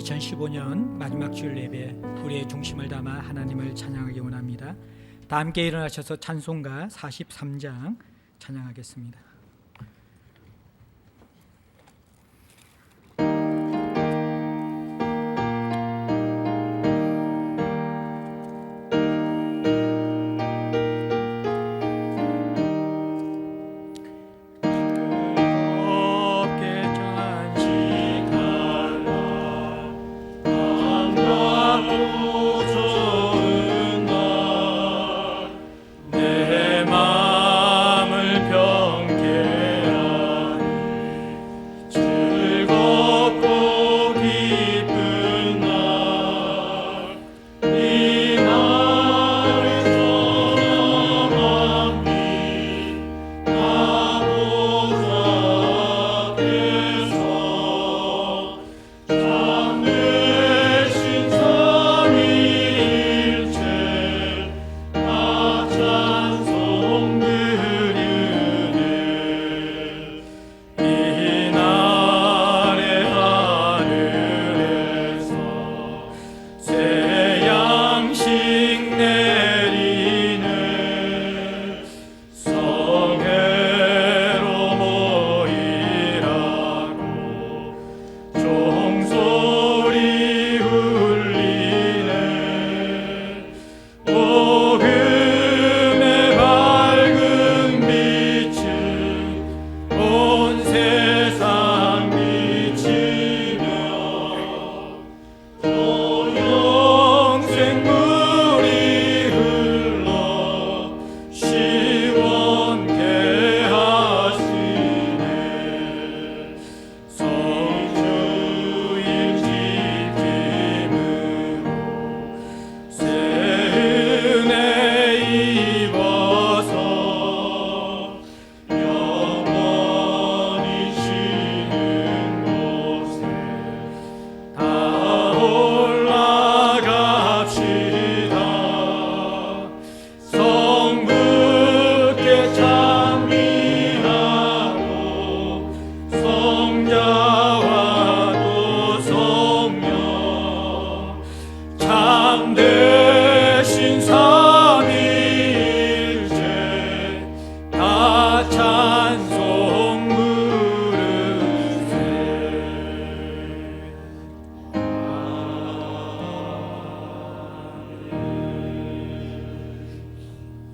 2015년 마지막 주일 예배, 우리의 중심을 담아 하나님을 찬양하기 원합니다. 다 함께 일어나셔서 찬송가 43장 찬양하겠습니다.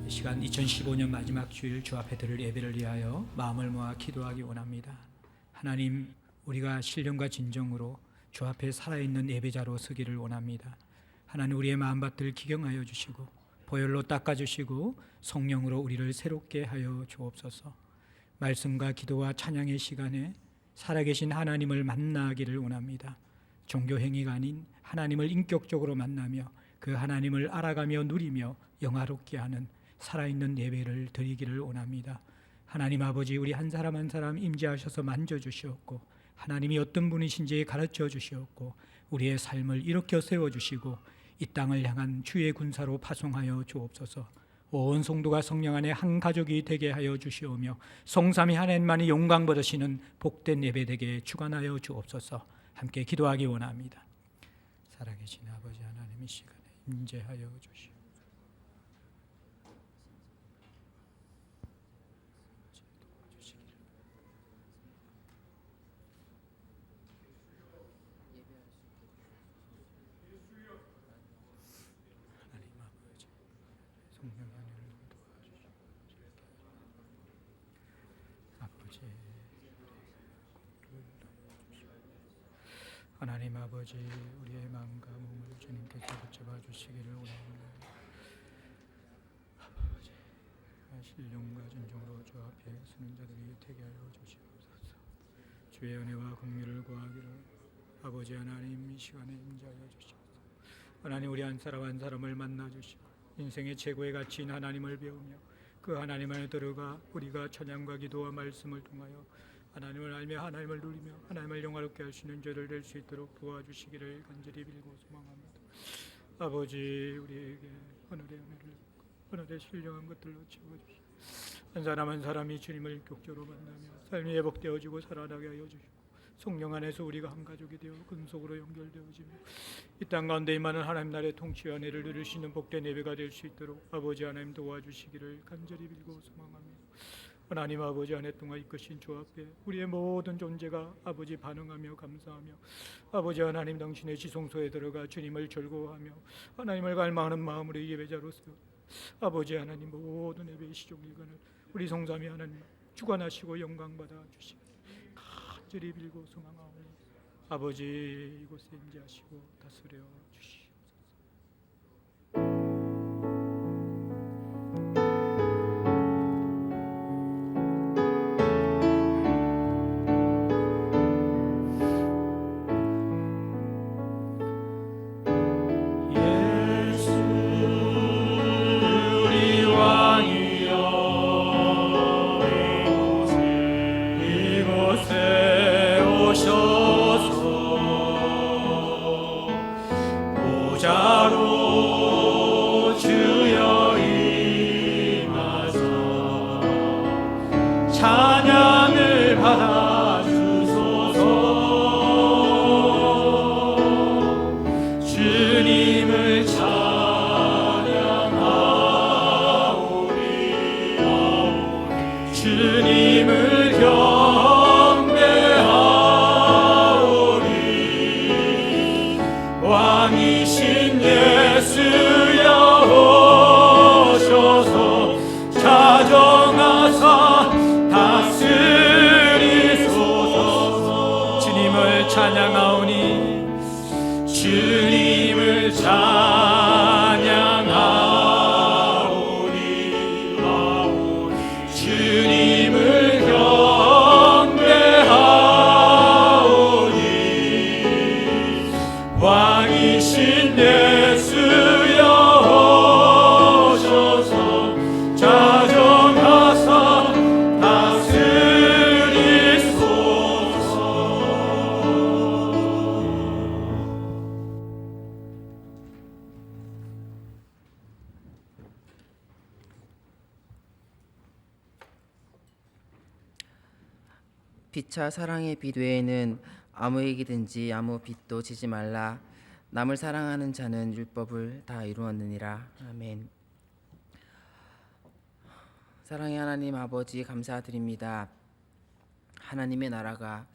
이 시간 2015년 마지막 주일 주 앞에 드릴 예배를 위하여 마음을 모아 기도하기 원합니다. 하나님, 우리가 신령과 진정으로 주 앞에 살아있는 예배자로 서기를 원합니다. 하나님, 우리의 마음밭을 기경하여 주시고 보혈로 닦아주시고 성령으로 우리를 새롭게 하여 주옵소서. 말씀과 기도와 찬양의 시간에 살아계신 하나님을 만나기를 원합니다. 종교행위가 아닌 하나님을 인격적으로 만나며 그 하나님을 알아가며 누리며 영화롭게 하는 살아있는 예배를 드리기를 원합니다. 하나님 아버지, 우리 한 사람 한 사람 임재하셔서 만져주시옵고 하나님이 어떤 분이신지 가르쳐 주시옵고 우리의 삶을 일으켜 세워주시고 이 땅을 향한 주의 군사로 파송하여 주옵소서. 온 성도가 성령 안에 한 가족이 되게 하여 주시오며 성삼위 하나님만이 영광 받으시는 복된 예배 되게 주관하여 주옵소서. 함께 기도하기 원합니다. 살아계신 아버지 하나님, 이 시간에 임재하여 주시옵소서. 하나님 아버지, 우리의 마음과 몸을 주님께서 붙잡아 주시기를 원합니다. 아버지, 신령과 진정으로 주 앞에 서는 자들이 되게 하여 주시옵소서. 주의 은혜와 긍휼을 구하기를 아버지 하나님, 이 시간에 임재하여 주시옵소서. 하나님, 우리 한 사람 한 사람을 만나 주시고 인생의 최고의 가치인 하나님을 배우며 그 하나님 안에 들어가 우리가 찬양과 기도와 말씀을 통하여 하나님을 알며 하나님을 누리며 하나님을 영화롭게 하시는 저를 될 수 있도록 도와주시기를 간절히 빌고 소망합니다. 아버지, 우리에게 오늘의 은혜를, 오늘의 신령한 것들로 채워주시고 한 사람 한 사람이 주님을 인격적으로 만나며 삶이 회복되어지고 살아나게 하여 주시고 성령 안에서 우리가 한 가족이 되어 근속으로 연결되어지며 이 땅 가운데 임하는 하나님 나라의 통치와 은혜를 누릴 수 있는 복된 예배가 될 수 있도록 아버지 하나님 도와주시기를 간절히 빌고 소망합니다. 하나님 아버지 안에 동안 이끄신 주 앞에 우리의 모든 존재가 아버지 반응하며 감사하며 아버지 하나님 당신의 지성소에 들어가 주님을 즐거워하며 하나님을 갈망하는 마음으로 예배자로서 아버지 하나님 모든 예배의 시종일관을 우리 성삼위 하나님 주관하시고 영광받아 주시기 간절히 빌고 소망하오니 아버지 이곳에 임재하시고 다스려 주시옵소서. 찬양을 받아 주소서. 주님을 찬양하오리. 주님을 경배하오리. 왕이신 예수여 오셔서 자정하사 다스리소서. 주님을 찬양하오니 주님을 찬양하오니 주님을 경배하오니 왕이신 예수여 오셔서 자정하사 피차 사랑의 빛 외에는 아무에게든지 아무 빚도 지지 말라. 남을 사랑하는 자는 율법을 다 이루었느니라. 아멘. 사랑의 하나님 아버지 감사드립니다. 하나님의 나라가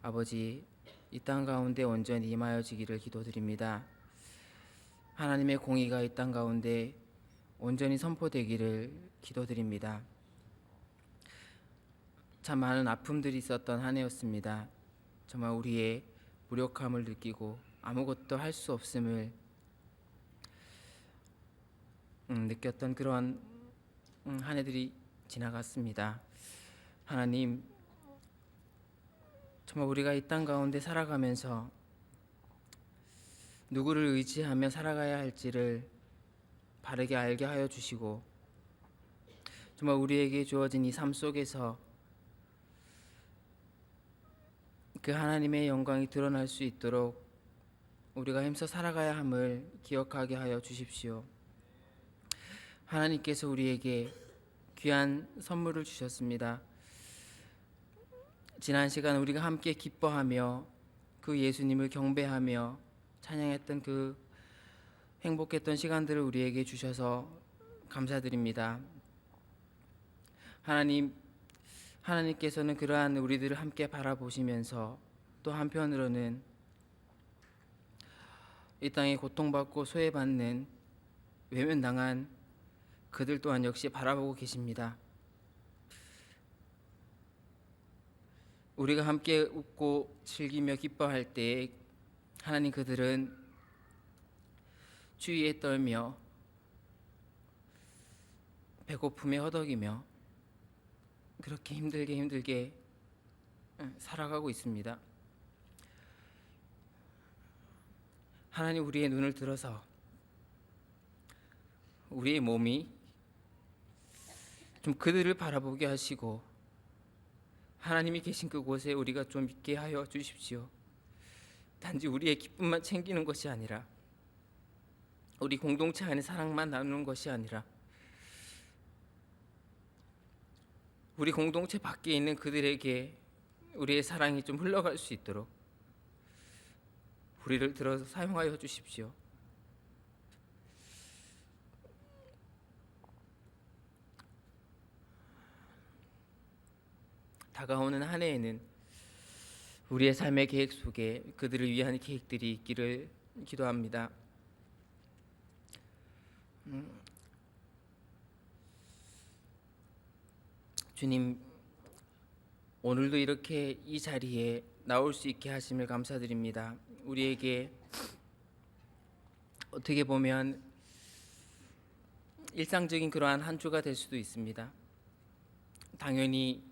아버지 이 땅 가운데 온전히 임하여지기를 기도드립니다. 하나님의 공의가 이 땅 가운데 온전히 선포되기를 기도드립니다. 참 많은 아픔들이 있었던 한 해였습니다. 정말 우리의 무력함을 느끼고 아무것도 할 수 없음을 느꼈던 그런 한 해들이 지나갔습니다. 하나님, 정말 우리가 이 땅 가운데 살아가면서 누구를 의지하며 살아가야 할지를 바르게 알게 하여 주시고, 정말 우리에게 주어진 이 삶 속에서 그 하나님의 영광이 드러날 수 있도록 우리가 힘써 살아가야 함을 기억하게 하여 주십시오. 하나님께서 우리에게 귀한 선물을 주셨습니다. 지난 시간 우리가 함께 기뻐하며 그 예수님을 경배하며 찬양했던 그 행복했던 시간들을 우리에게 주셔서 감사드립니다. 하나님께서는 그러한 우리들을 함께 바라보시면서 또 한편으로는 이 땅에 고통받고 소외받는 외면당한 그들 또한 역시 바라보고 계십니다. 우리가 함께 웃고 즐기며 기뻐할 때 하나님 그들은 추위에 떨며 배고픔에 허덕이며 그렇게 힘들게 살아가고 있습니다. 하나님, 우리의 눈을 들어서 우리의 몸이 좀 그들을 바라보게 하시고 하나님이 계신 그곳에 우리가 좀 있게 하여 주십시오. 단지 우리의 기쁨만 챙기는 것이 아니라, 우리 공동체 안에 사랑만 나누는 것이 아니라, 우리 공동체 밖에 있는 그들에게 우리의 사랑이 좀 흘러갈 수 있도록 우리를 들어서 사용하여 주십시오. 다가오는 한 해에는 우리의 삶의 계획 속에 그들을 위한 계획들이 있기를 기도합니다. 주님, 오늘도 이렇게 이 자리에 나올 수 있게 하심을 감사드립니다. 우리에게 어떻게 보면 일상적인 그러한 한 주가 될 수도 있습니다. 당연히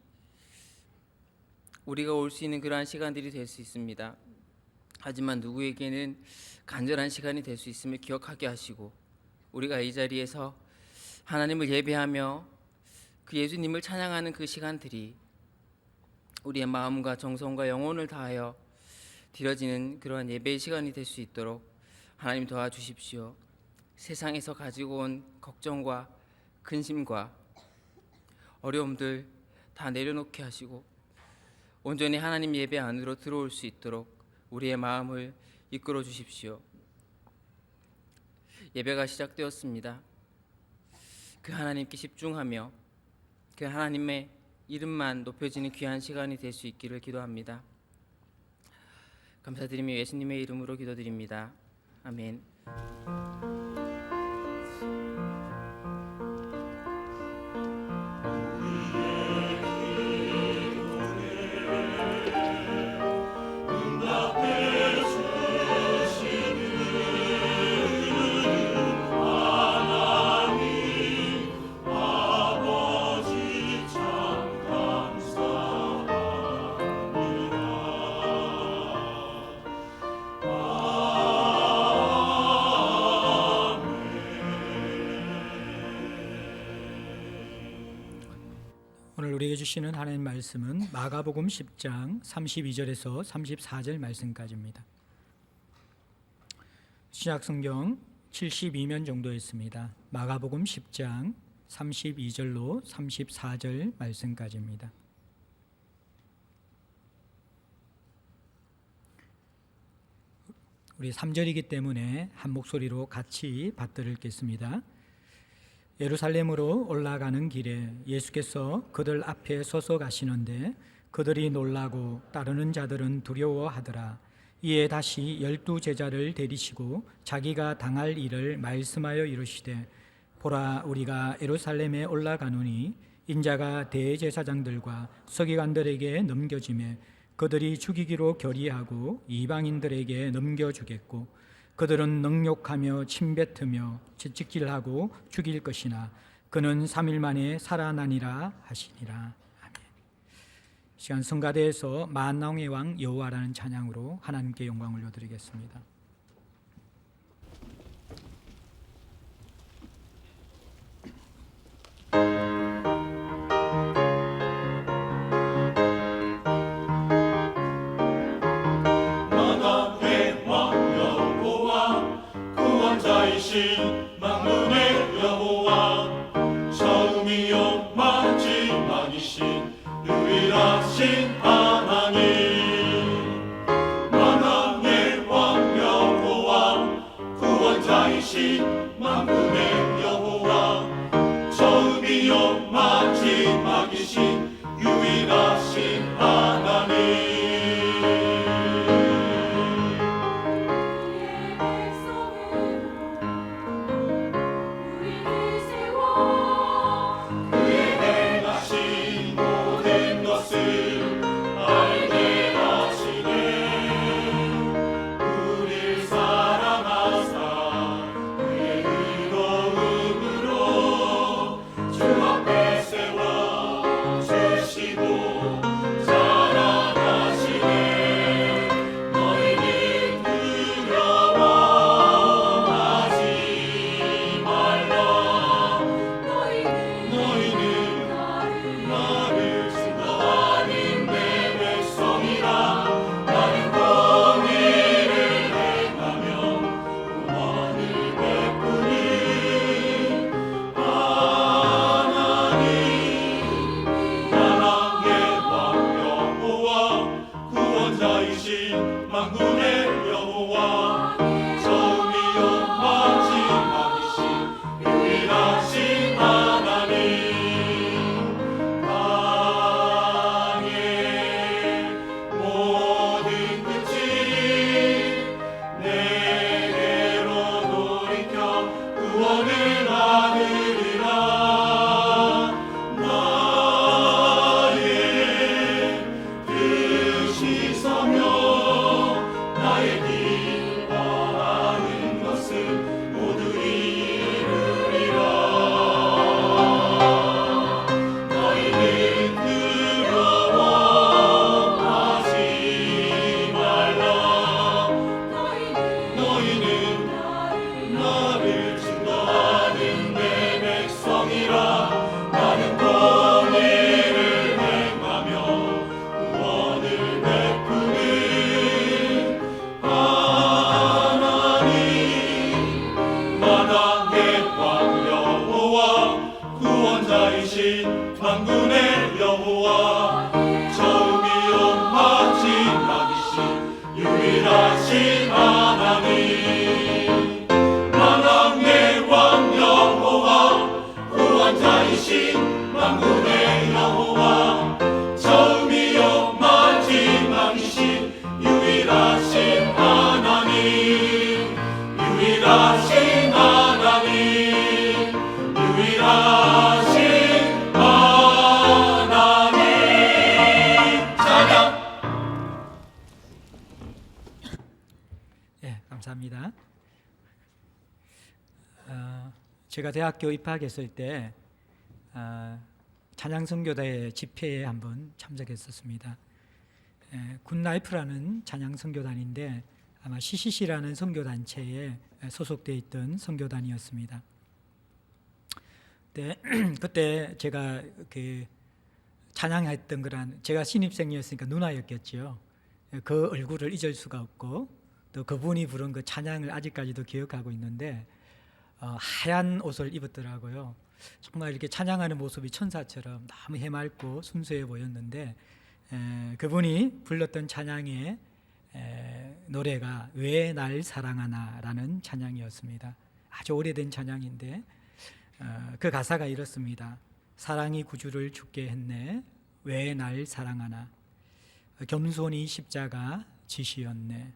우리가 올 수 있는 그러한 시간들이 될 수 있습니다. 하지만 누구에게는 간절한 시간이 될 수 있음을 기억하게 하시고, 우리가 이 자리에서 하나님을 예배하며 그 예수님을 찬양하는 그 시간들이 우리의 마음과 정성과 영혼을 다하여 드려지는 그러한 예배의 시간이 될 수 있도록 하나님 도와주십시오. 세상에서 가지고 온 걱정과 근심과 어려움들 다 내려놓게 하시고 온전히 하나님 예배 안으로 들어올 수 있도록 우리의 마음을 이끌어 주십시오. 예배가 시작되었습니다. 그 하나님께 집중하며 그 하나님의 이름만 높여지는 귀한 시간이 될 수 있기를 기도합니다. 감사드리며 예수님의 이름으로 기도드립니다. 아멘. 오늘 우리에게 주시는 하나님 말씀은 마가복음 10장 32절에서 34절 말씀까지입니다. 신약성경 72면 정도 있습니다. 마가복음 10장 32절로 34절 말씀까지입니다. 우리 3절이기 때문에 한 목소리로 같이 받들어 읽겠습니다. 예루살렘으로 올라가는 길에 예수께서 그들 앞에 서서 가시는데 그들이 놀라고 따르는 자들은 두려워하더라. 이에 다시 12 제자를 데리시고 자기가 당할 일을 말씀하여 이르시되, 보라, 우리가 예루살렘에 올라가노니 인자가 대제사장들과 서기관들에게 넘겨지매 그들이 죽이기로 결의하고 이방인들에게 넘겨주겠고 그들은 능욕하며 침뱉으며 채찍질하고 죽일 것이나 그는 3일 만에 살아나니라 하시니라. 아멘. 시간 성가대에서 만왕의 왕 여호와라는 찬양으로 하나님께 영광을 올려드리겠습니다. 만군의 여호와, 처음이요 마지막이신 유일하신 하나님. 만왕의 왕 여호와, 구원자이신 만군의 여호와, 처음이요 마지막이신 유일하신 하나님. 위일하신 하나님 만왕의 왕 여호와 구원자이신 만군의 여호와 처음이요 마지막이신 유일하신 하나님 유일하신 하나님 유일하신 하나님 찬양. 예, 감사합니다. 제가 대학교 입학했을 때 찬양선교대 집회에 한번 참석했었습니다. 굿라이프라는 찬양선교단인데 아마 CCC라는 선교단체에 소속되어 있던 선교단이었습니다. 그때 제가 그 찬양했던 거란, 제가 신입생이었으니까 누나였겠죠. 그 얼굴을 잊을 수가 없고 또 그분이 부른 그 찬양을 아직까지도 기억하고 있는데 하얀 옷을 입었더라고요. 정말 이렇게 찬양하는 모습이 천사처럼 너무 해맑고 순수해 보였는데 그분이 불렀던 찬양의 노래가 왜 날 사랑하나 라는 찬양이었습니다. 아주 오래된 찬양인데 그 가사가 이렇습니다. 사랑이 구주를 죽게 했네 왜 날 사랑하나 겸손히 십자가 지시었네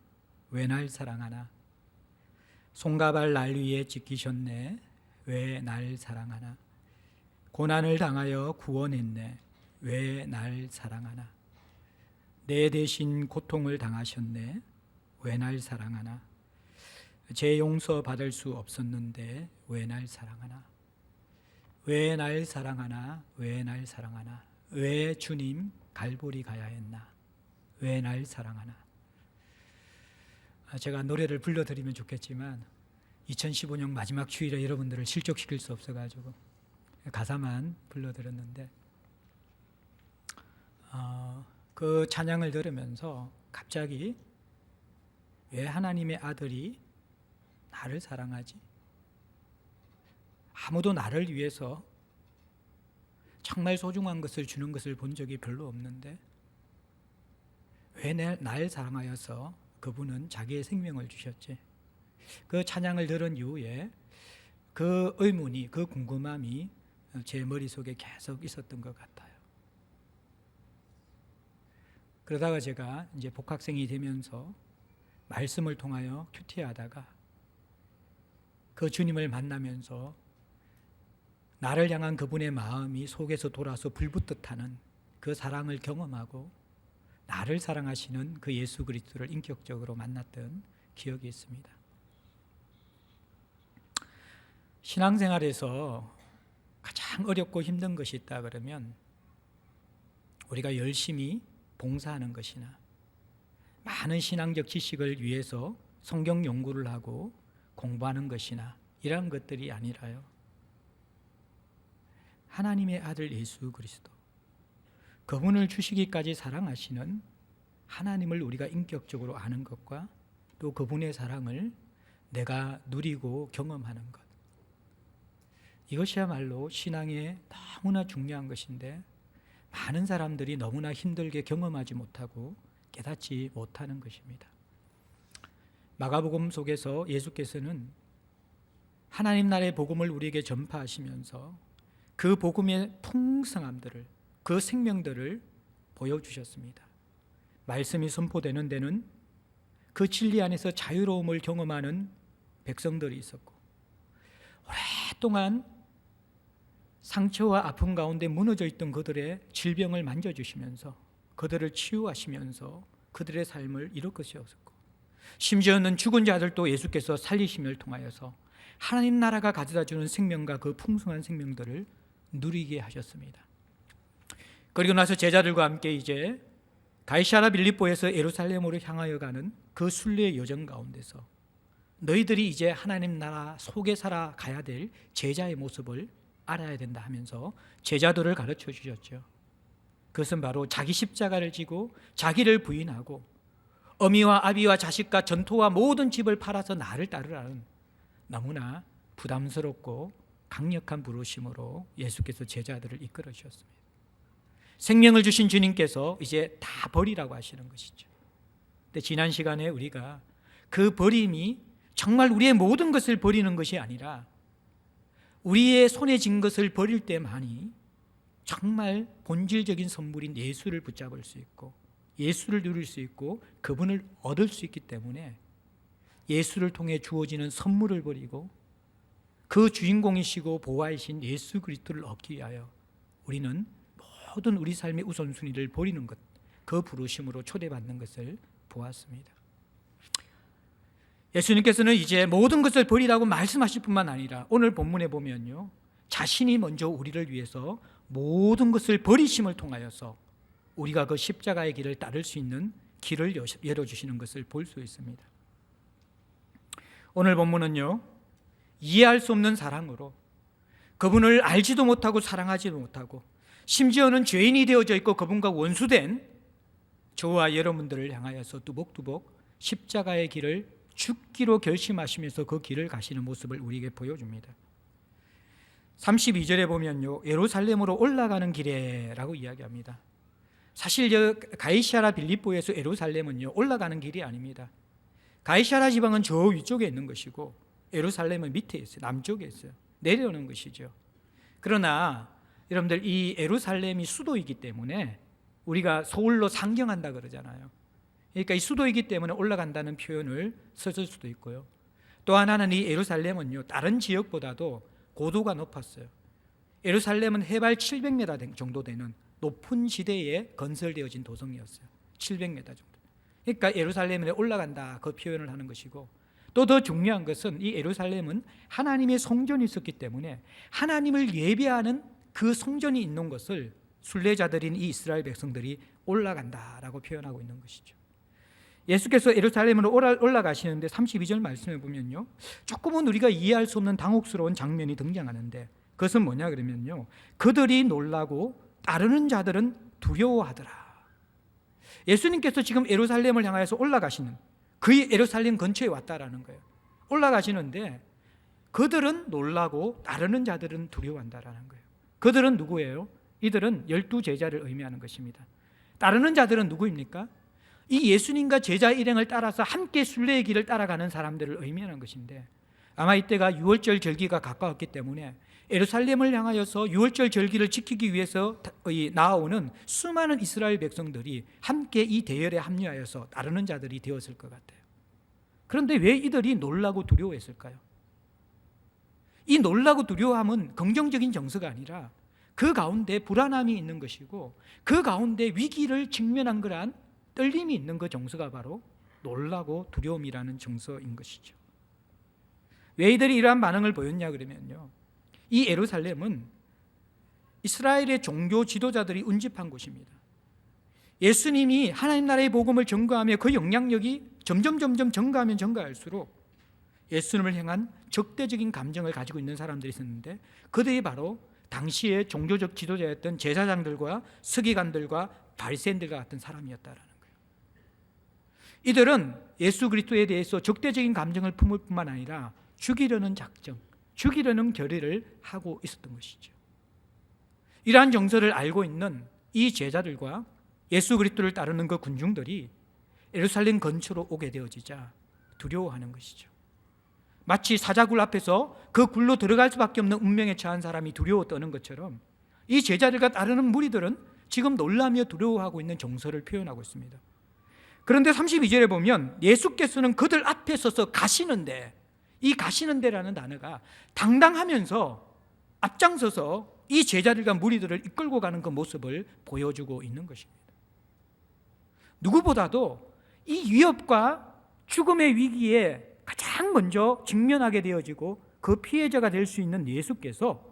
왜 날 사랑하나 손가발 날 위에 지키셨네 왜 날 사랑하나 고난을 당하여 구원했네 왜 날 사랑하나 내 대신 고통을 당하셨네 왜 날 사랑하나 제 용서 받을 수 없었는데 왜 날 사랑하나 왜 날 사랑하나 왜 날 사랑하나 왜 주님 갈보리 가야 했나 왜 날 사랑하나. 제가 노래를 불러드리면 좋겠지만 2015년 마지막 주일에 여러분들을 실족시킬 수 없어가지고 가사만 불러드렸는데 그 찬양을 들으면서 갑자기 왜 하나님의 아들이 나를 사랑하지? 아무도 나를 위해서 정말 소중한 것을 주는 것을 본 적이 별로 없는데 왜 날 사랑하여서 그분은 자기의 생명을 주셨지? 그 찬양을 들은 이후에 그 의문이, 그 궁금함이 제 머릿속에 계속 있었던 것 같아요. 그러다가 제가 이제 복학생이 되면서 말씀을 통하여 큐티하다가 그 주님을 만나면서 나를 향한 그분의 마음이 속에서 돌아서 불붙듯 하는 그 사랑을 경험하고 나를 사랑하시는 그 예수 그리스도를 인격적으로 만났던 기억이 있습니다. 신앙생활에서 가장 어렵고 힘든 것이 있다 그러면 우리가 열심히 봉사하는 것이나 많은 신앙적 지식을 위해서 성경 연구를 하고 공부하는 것이나 이런 것들이 아니라요. 하나님의 아들 예수 그리스도, 그분을 주시기까지 사랑하시는 하나님을 우리가 인격적으로 아는 것과 또 그분의 사랑을 내가 누리고 경험하는 것, 이것이야말로 신앙에 너무나 중요한 것인데 많은 사람들이 너무나 힘들게 경험하지 못하고 깨닫지 못하는 것입니다. 마가복음 속에서 예수께서는 하나님 나라의 복음을 우리에게 전파하시면서 그 복음의 풍성함들을, 그 생명들을 보여주셨습니다. 말씀이 선포되는 데는 그 진리 안에서 자유로움을 경험하는 백성들이 있었고 오랫동안 상처와 아픔 가운데 무너져 있던 그들의 질병을 만져주시면서 그들을 치유하시면서 그들의 삶을 이루셨고 심지어는 죽은 자들도 예수께서 살리심을 통하여서 하나님 나라가 가져다주는 생명과 그 풍성한 생명들을 누리게 하셨습니다. 그리고 나서 제자들과 함께 이제 가이사랴 빌립보에서 예루살렘으로 향하여 가는 그 순례의 여정 가운데서 너희들이 이제 하나님 나라 속에 살아가야 될 제자의 모습을 알아야 된다 하면서 제자들을 가르쳐 주셨죠. 그것은 바로 자기 십자가를 지고 자기를 부인하고 어미와 아비와 자식과 전토와 모든 집을 팔아서 나를 따르라는 너무나 부담스럽고 강력한 부르심으로 예수께서 제자들을 이끌어 주셨습니다. 생명을 주신 주님께서 이제 다 버리라고 하시는 것이죠. 근데 지난 시간에 우리가 그 버림이 정말 우리의 모든 것을 버리는 것이 아니라 우리의 손에 쥔 것을 버릴 때만이 정말 본질적인 선물인 예수를 붙잡을 수 있고 예수를 누릴 수 있고 그분을 얻을 수 있기 때문에 예수를 통해 주어지는 선물을 버리고 그 주인공이시고 보화이신 예수 그리스도를 얻기 위하여 우리는 모든 우리 삶의 우선순위를 버리는 것, 그 부르심으로 초대받는 것을 보았습니다. 예수님께서는 이제 모든 것을 버리라고 말씀하실 뿐만 아니라 오늘 본문에 보면요, 자신이 먼저 우리를 위해서 모든 것을 버리심을 통하여서 우리가 그 십자가의 길을 따를 수 있는 길을 열어주시는 것을 볼 수 있습니다. 오늘 본문은요, 이해할 수 없는 사랑으로 그분을 알지도 못하고 사랑하지도 못하고 심지어는 죄인이 되어져 있고 그분과 원수된 저와 여러분들을 향하여서 뚜벅뚜벅 십자가의 길을 죽기로 결심하시면서 그 길을 가시는 모습을 우리에게 보여줍니다. 32절에 보면요, 예루살렘으로 올라가는 길에라고 이야기합니다. 사실 가이사랴 빌립보에서 예루살렘은요, 올라가는 길이 아닙니다. 가이사랴 지방은 저 위쪽에 있는 것이고 예루살렘은 밑에 있어요. 남쪽에 있어요. 내려오는 것이죠. 그러나 여러분들, 이 예루살렘이 수도이기 때문에 우리가 서울로 상경한다 그러잖아요. 그러니까 이 수도이기 때문에 올라간다는 표현을 썼을 수도 있고요. 또 하나는 이 예루살렘은요, 다른 지역보다도 고도가 높았어요. 예루살렘은 해발 700m 정도 되는 높은 지대에 건설되어진 도성이었어요. 700m 정도. 그러니까 예루살렘에 올라간다, 그 표현을 하는 것이고, 또 더 중요한 것은 이 예루살렘은 하나님의 성전이 있었기 때문에 하나님을 예배하는 그 성전이 있는 것을 순례자들인 이 이스라엘 백성들이 올라간다라고 표현하고 있는 것이죠. 예수께서 예루살렘으로 올라가시는데 32절 말씀을 보면요, 조금은 우리가 이해할 수 없는 당혹스러운 장면이 등장하는데 그것은 뭐냐 그러면요, 그들이 놀라고 따르는 자들은 두려워하더라. 예수님께서 지금 예루살렘을 향하여서 올라가시는, 그 예루살렘 근처에 왔다라는 거예요. 올라가시는데 그들은 놀라고 따르는 자들은 두려워한다라는 거예요. 그들은 누구예요? 이들은 12제자를 의미하는 것입니다. 따르는 자들은 누구입니까? 이 예수님과 제자 일행을 따라서 함께 순례의 길을 따라가는 사람들을 의미하는 것인데, 아마 이때가 유월절 절기가 가까웠기 때문에 예루살렘을 향하여서 유월절 절기를 지키기 위해서 나아오는 수많은 이스라엘 백성들이 함께 이 대열에 합류하여서 따르는 자들이 되었을 것 같아요. 그런데 왜 이들이 놀라고 두려워했을까요? 이 놀라고 두려워함은 긍정적인 정서가 아니라 그 가운데 불안함이 있는 것이고, 그 가운데 위기를 직면한 거란 떨림이 있는 그 정서가 바로 놀라고 두려움이라는 정서인 것이죠. 왜 이들이 이러한 반응을 보였냐 그러면요, 이 예루살렘은 이스라엘의 종교 지도자들이 운집한 곳입니다. 예수님이 하나님 나라의 복음을 전가하며 그 영향력이 점점 전가하면 전가할수록 예수님을 향한 적대적인 감정을 가지고 있는 사람들이 있었는데, 그들이 바로 당시의 종교적 지도자였던 제사장들과 서기관들과 바리새인들과 같은 사람이었다라는 거예요. 이들은 예수 그리스도에 대해서 적대적인 감정을 품을 뿐만 아니라 죽이려는 작정, 죽이려는 결의를 하고 있었던 것이죠. 이러한 정서를 알고 있는 이 제자들과 예수 그리스도를 따르는 그 군중들이 예루살렘 근처로 오게 되어지자 두려워하는 것이죠. 마치 사자굴 앞에서 그 굴로 들어갈 수밖에 없는 운명에 처한 사람이 두려워 떠는 것처럼 이 제자들과 따르는 무리들은 지금 놀라며 두려워하고 있는 정서를 표현하고 있습니다. 그런데 32절에 보면 예수께서는 그들 앞에 서서 가시는데, 이 가시는데라는 단어가 당당하면서 앞장서서 이 제자들과 무리들을 이끌고 가는 그 모습을 보여주고 있는 것입니다. 누구보다도 이 위협과 죽음의 위기에 가장 먼저 직면하게 되어지고 그 피해자가 될 수 있는 예수께서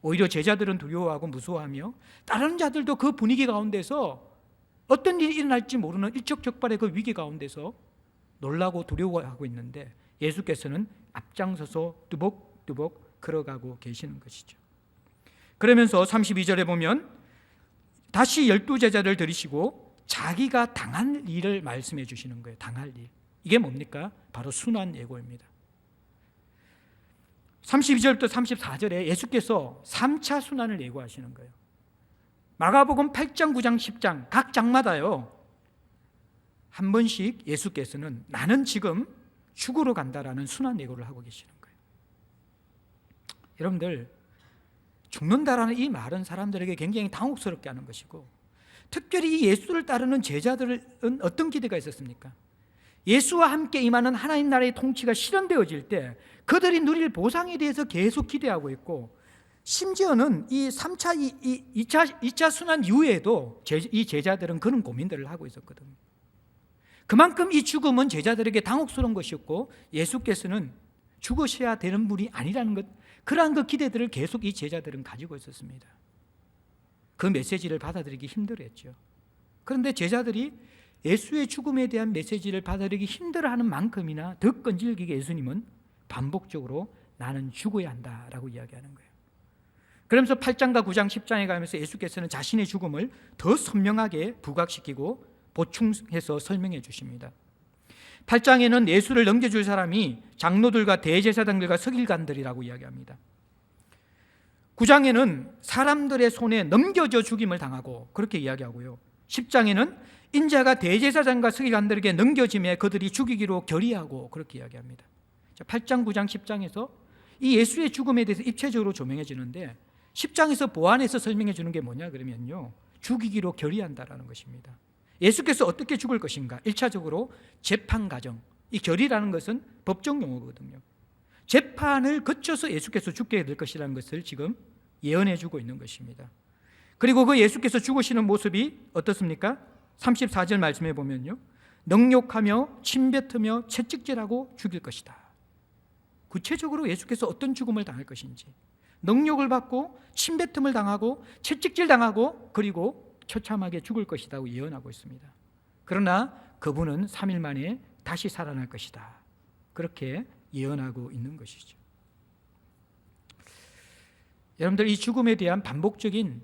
오히려 제자들은 두려워하고 무서워하며 다른 자들도 그 분위기 가운데서 어떤 일이 일어날지 모르는 일촉즉발의 그 위기 가운데서 놀라고 두려워하고 있는데, 예수께서는 앞장서서 뚜벅뚜벅 걸어가고 계시는 것이죠. 그러면서 32절에 보면 다시 12제자를 들이시고 자기가 당할 일을 말씀해 주시는 거예요. 당할 일. 이게 뭡니까? 바로 순환 예고입니다. 32절부터 34절에 예수께서 3차 순환을 예고하시는 거예요. 마가복음 8장, 9장, 10장 각 장마다요 한 번씩 예수께서는 나는 지금 죽으러 간다라는 순환 예고를 하고 계시는 거예요. 여러분들, 죽는다라는 이 말은 사람들에게 굉장히 당혹스럽게 하는 것이고, 특별히 이 예수를 따르는 제자들은 어떤 기대가 있었습니까? 예수와 함께 임하는 하나님 나라의 통치가 실현되어질 때 그들이 누릴 보상에 대해서 계속 기대하고 있고, 심지어는 이 2차 순환 이후에도 이 제자들은 그런 고민들을 하고 있었거든요. 그만큼 이 죽음은 제자들에게 당혹스러운 것이었고, 예수께서는 죽으셔야 되는 분이 아니라는 것, 그러한 그 기대들을 계속 이 제자들은 가지고 있었습니다. 그 메시지를 받아들이기 힘들었죠. 그런데 제자들이 예수의 죽음에 대한 메시지를 받아들이기 힘들어하는 만큼이나 더 끈질기게 예수님은 반복적으로 나는 죽어야 한다라고 이야기하는 거예요. 그러면서 8장과 9장, 10장에 가면서 예수께서는 자신의 죽음을 더 선명하게 부각시키고 보충해서 설명해 주십니다. 8장에는 예수를 넘겨줄 사람이 장로들과 대제사장들과 서기관들이라고 이야기합니다. 9장에는 사람들의 손에 넘겨져 죽임을 당하고 그렇게 이야기하고요. 10장에는 인자가 대제사장과 서기관들에게 넘겨짐에 그들이 죽이기로 결의하고 그렇게 이야기합니다. 8장, 9장, 10장에서 이 예수의 죽음에 대해서 입체적으로 조명해지는데, 10장에서 보완해서 설명해 주는 게 뭐냐 그러면요, 죽이기로 결의한다라는 것입니다. 예수께서 어떻게 죽을 것인가? 1차적으로 재판 과정, 이 결의라는 것은 법정 용어거든요. 재판을 거쳐서 예수께서 죽게 될 것이라는 것을 지금 예언해 주고 있는 것입니다. 그리고 그 예수께서 죽으시는 모습이 어떻습니까? 34절 말씀해 보면요, 능욕하며 침뱉으며 채찍질하고 죽일 것이다. 구체적으로 예수께서 어떤 죽음을 당할 것인지, 능욕을 받고 침뱉음을 당하고 채찍질 당하고 그리고 처참하게 죽을 것이라고 예언하고 있습니다. 그러나 그분은 3일 만에 다시 살아날 것이다, 그렇게 예언하고 있는 것이죠. 여러분들, 이 죽음에 대한 반복적인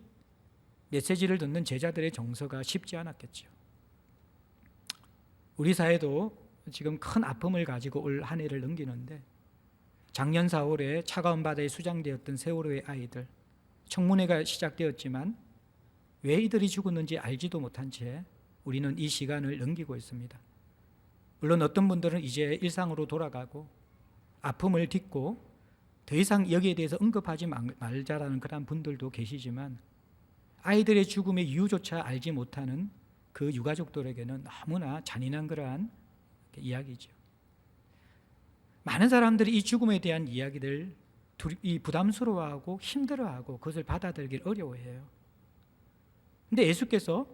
메시지를 듣는 제자들의 정서가 쉽지 않았겠죠. 우리 사회도 지금 큰 아픔을 가지고 올 한 해를 넘기는데, 작년 4월에 차가운 바다에 수장되었던 세월호의 아이들, 청문회가 시작되었지만 왜 이들이 죽었는지 알지도 못한 채 우리는 이 시간을 넘기고 있습니다. 물론 어떤 분들은 이제 일상으로 돌아가고 아픔을 딛고 더 이상 여기에 대해서 언급하지 말자라는 그런 분들도 계시지만, 아이들의 죽음의 이유조차 알지 못하는 그 유가족들에게는 너무나 잔인한 그러한 이야기죠. 많은 사람들이 이 죽음에 대한 이야기들 부담스러워하고 힘들어하고 그것을 받아들이기 어려워해요. 그런데 예수께서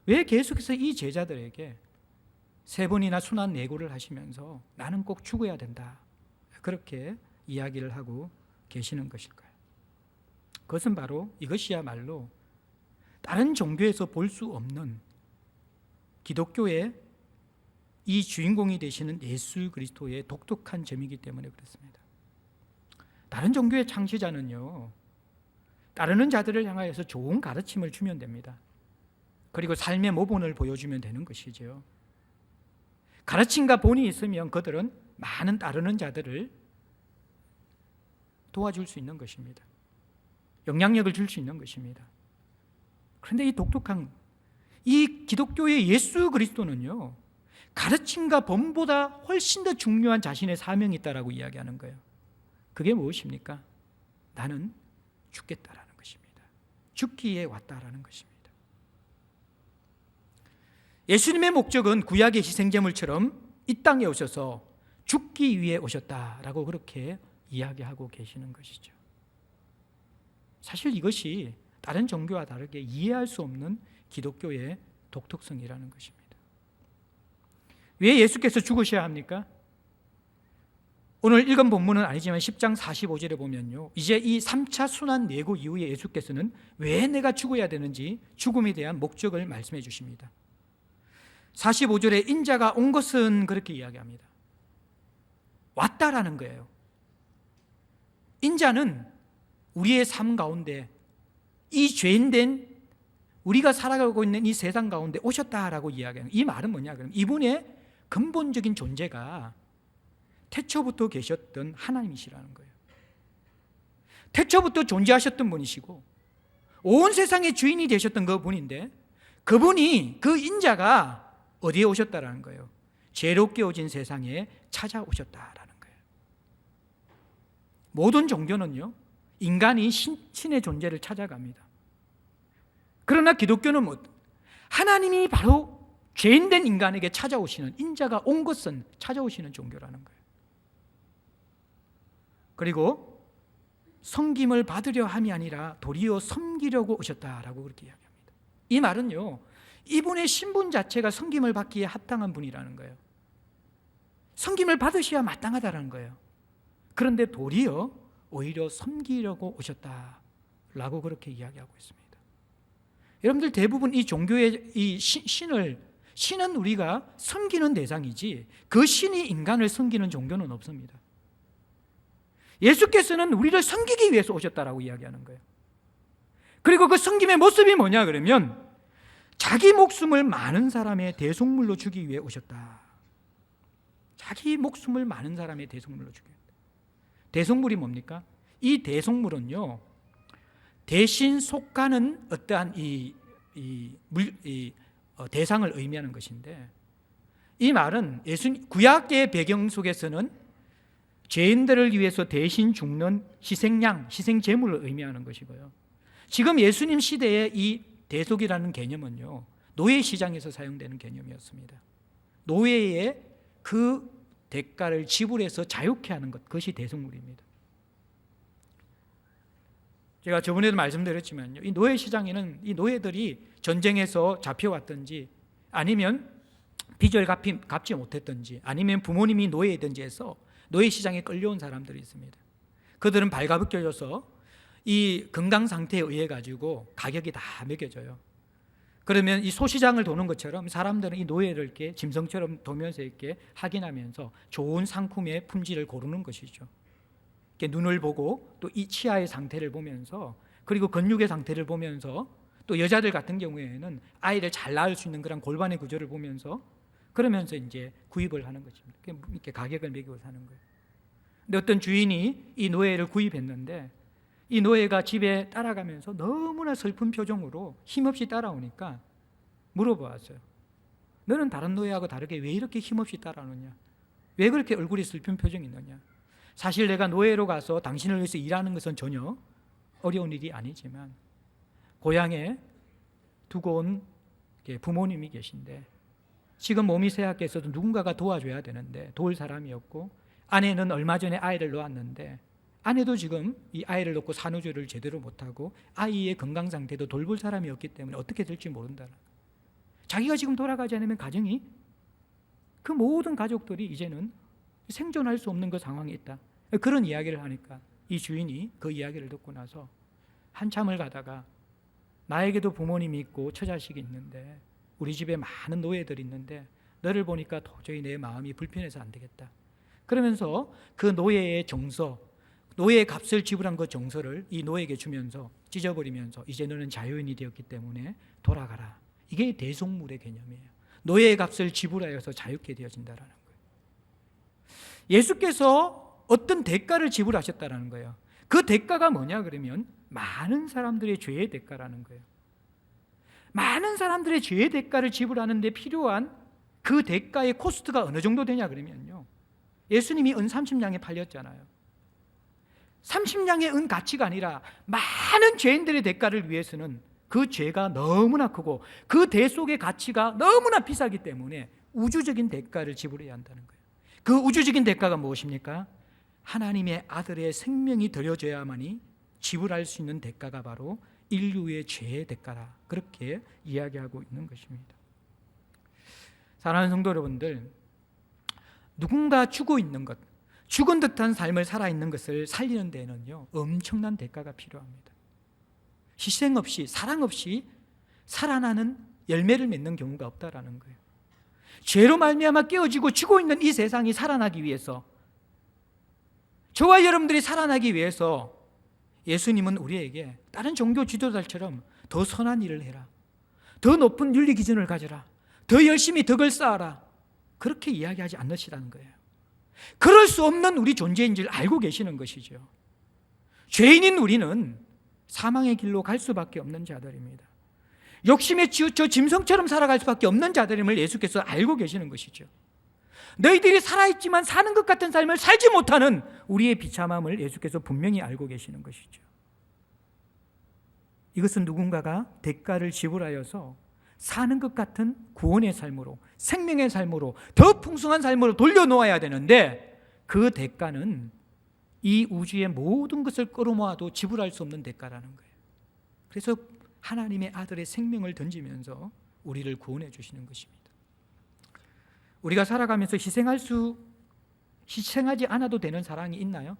왜 계속해서 이 제자들에게 3번이나 순환 예고를 하시면서 나는 꼭 죽어야 된다, 그렇게 이야기를 하고 계시는 것일까요? 그것은 바로 이것이야말로 다른 종교에서 볼 수 없는 기독교의 이 주인공이 되시는 예수 그리스도의 독특한 점이기 때문에 그렇습니다. 다른 종교의 창시자는요, 따르는 자들을 향하여서 좋은 가르침을 주면 됩니다. 그리고 삶의 모본을 보여주면 되는 것이죠. 가르침과 본이 있으면 그들은 많은 따르는 자들을 도와줄 수 있는 것입니다. 영향력을 줄 수 있는 것입니다. 그런데 이 독특한 이 기독교의 예수 그리스도는요, 가르침과 본보다 훨씬 더 중요한 자신의 사명이 있다라고 이야기하는 거예요. 그게 무엇입니까? 나는 죽겠다라는 것입니다. 죽기에 왔다라는 것입니다. 예수님의 목적은 구약의 희생제물처럼 이 땅에 오셔서 죽기 위해 오셨다라고 그렇게 이야기하고 계시는 것이죠. 사실 이것이 다른 종교와 다르게 이해할 수 없는 기독교의 독특성이라는 것입니다. 왜 예수께서 죽으셔야 합니까? 오늘 읽은 본문은 아니지만 10장 45절에 보면요, 이제 이 3차 순환 예고 이후에 예수께서는 왜 내가 죽어야 되는지 죽음에 대한 목적을 말씀해 주십니다. 45절에 인자가 온 것은 그렇게 이야기합니다. 왔다라는 거예요. 인자는 우리의 삶 가운데 이 죄인된 우리가 살아가고 있는 이 세상 가운데 오셨다라고 이야기하는, 이 말은 뭐냐 그러면 이분의 근본적인 존재가 태초부터 계셨던 하나님이시라는 거예요. 태초부터 존재하셨던 분이시고 온 세상의 주인이 되셨던 그 분인데, 그분이, 그 인자가 어디에 오셨다라는 거예요? 죄로 깨어진 세상에 찾아오셨다라는 거예요. 모든 종교는요, 인간이 신의 존재를 찾아갑니다. 그러나 기독교는 뭐 하나님이 바로 죄인된 인간에게 찾아오시는, 인자가 온 것은 찾아오시는 종교라는 거예요. 그리고 섬김을 받으려 함이 아니라 도리어 섬기려고 오셨다라고 그렇게 이야기합니다. 이 말은요, 이분의 신분 자체가 섬김을 받기에 합당한 분이라는 거예요. 섬김을 받으셔야 마땅하다는 거예요. 그런데 도리어 오히려 섬기려고 오셨다라고 그렇게 이야기하고 있습니다. 여러분들 대부분 이 종교의 이 신은 우리가 섬기는 대상이지 그 신이 인간을 섬기는 종교는 없습니다. 예수께서는 우리를 섬기기 위해서 오셨다라고 이야기하는 거예요. 그리고 그 섬김의 모습이 뭐냐 그러면 자기 목숨을 많은 사람의 대속물로 주기 위해 오셨다. 자기 목숨을 많은 사람의 대속물로 주기 위해. 대속물이 뭡니까? 이 대속물은요, 대신 속가는 어떠한 대상을 의미하는 것인데, 이 말은 구약의 배경 속에서는 죄인들을 위해서 대신 죽는 희생양, 희생제물을 의미하는 것이고요. 지금 예수님 시대의 이 대속이라는 개념은요, 노예 시장에서 사용되는 개념이었습니다. 노예의 그 대가를 지불해서 자유케 하는 것, 그것이 대속물입니다. 제가 저번에도 말씀드렸지만요, 이 노예 시장에는 이 노예들이 전쟁에서 잡혀왔든지 아니면 빚을 갚지 못했든지 아니면 부모님이 노예이든지 해서 노예 시장에 끌려온 사람들이 있습니다. 그들은 발가벗겨져서 이 건강 상태에 의해 가지고 가격이 다 매겨져요. 그러면 이 소시장을 도는 것처럼 사람들은 이 노예를 이렇게 짐승처럼 도면서 이렇게 확인하면서 좋은 상품의 품질을 고르는 것이죠. 이렇게 눈을 보고 또 이 치아의 상태를 보면서 그리고 근육의 상태를 보면서 또 여자들 같은 경우에는 아이를 잘 낳을 수 있는 그런 골반의 구조를 보면서 그러면서 이제 구입을 하는 것입니다. 이렇게 가격을 매기고 사는 거예요. 근데 어떤 주인이 이 노예를 구입했는데 이 노예가 집에 따라가면서 너무나 슬픈 표정으로 힘없이 따라오니까 물어보았어요. 너는 다른 노예하고 다르게 왜 이렇게 힘없이 따라오느냐? 왜 그렇게 얼굴이 슬픈 표정이 있느냐? 사실 내가 노예로 가서 당신을 위해서 일하는 것은 전혀 어려운 일이 아니지만 고향에 두고 온 부모님이 계신데 지금 몸이 쇠약해서도 누군가가 도와줘야 되는데 도울 사람이 없고 아내는 얼마 전에 아이를 놓았는데 아내도 지금 이 아이를 놓고 산후조리를 제대로 못하고 아이의 건강 상태도 돌볼 사람이 없기 때문에 어떻게 될지 모른다. 자기가 지금 돌아가지 않으면 가정이 그 모든 가족들이 이제는 생존할 수 없는 그 상황에 있다. 그런 이야기를 하니까 이 주인이 그 이야기를 듣고 나서 한참을 가다가 나에게도 부모님이 있고 처자식이 있는데 우리 집에 많은 노예들이 있는데 너를 보니까 도저히 내 마음이 불편해서 안 되겠다. 그러면서 그 노예의 정서, 노예의 값을 지불한 그 정서를 이 노예에게 주면서 찢어버리면서 이제 너는 자유인이 되었기 때문에 돌아가라. 이게 대속물의 개념이에요. 노예의 값을 지불하여서 자유케 되어진다라는 거예요. 예수께서 어떤 대가를 지불하셨다라는 거예요. 그 대가가 뭐냐 그러면 많은 사람들의 죄의 대가라는 거예요. 많은 사람들의 죄의 대가를 지불하는 데 필요한 그 대가의 코스트가 어느 정도 되냐 그러면요, 예수님이 은 30냥에 팔렸잖아요. 30냥의 은 가치가 아니라 많은 죄인들의 대가를 위해서는 그 죄가 너무나 크고 그 대속의 가치가 너무나 비싸기 때문에 우주적인 대가를 지불해야 한다는 거예요. 그 우주적인 대가가 무엇입니까? 하나님의 아들의 생명이 드려져야만이 지불할 수 있는 대가가 바로 인류의 죄의 대가라, 그렇게 이야기하고 있는 것입니다. 사랑하는 성도 여러분들, 누군가 죽어 있는 것, 죽은 듯한 삶을 살아있는 것을 살리는 데에는요 엄청난 대가가 필요합니다. 희생 없이, 사랑 없이 살아나는 열매를 맺는 경우가 없다라는 거예요. 죄로 말미암아 깨어지고 죽어 있는 이 세상이 살아나기 위해서, 저와 여러분들이 살아나기 위해서 예수님은 우리에게 다른 종교 지도자들처럼 더 선한 일을 해라, 더 높은 윤리 기준을 가져라, 더 열심히 덕을 쌓아라, 그렇게 이야기하지 않으시라는 거예요. 그럴 수 없는 우리 존재인 줄 알고 계시는 것이죠. 죄인인 우리는 사망의 길로 갈 수밖에 없는 자들입니다. 욕심에 치우쳐 짐승처럼 살아갈 수밖에 없는 자들임을 예수께서 알고 계시는 것이죠. 너희들이 살아있지만 사는 것 같은 삶을 살지 못하는 우리의 비참함을 예수께서 분명히 알고 계시는 것이죠. 이것은 누군가가 대가를 지불하여서 사는 것 같은 구원의 삶으로, 생명의 삶으로, 더 풍성한 삶으로 돌려놓아야 되는데, 그 대가는 이 우주의 모든 것을 끌어모아도 지불할 수 없는 대가라는 거예요. 그래서 하나님의 아들의 생명을 던지면서 우리를 구원해 주시는 것입니다. 우리가 살아가면서 희생하지 않아도 되는 사랑이 있나요?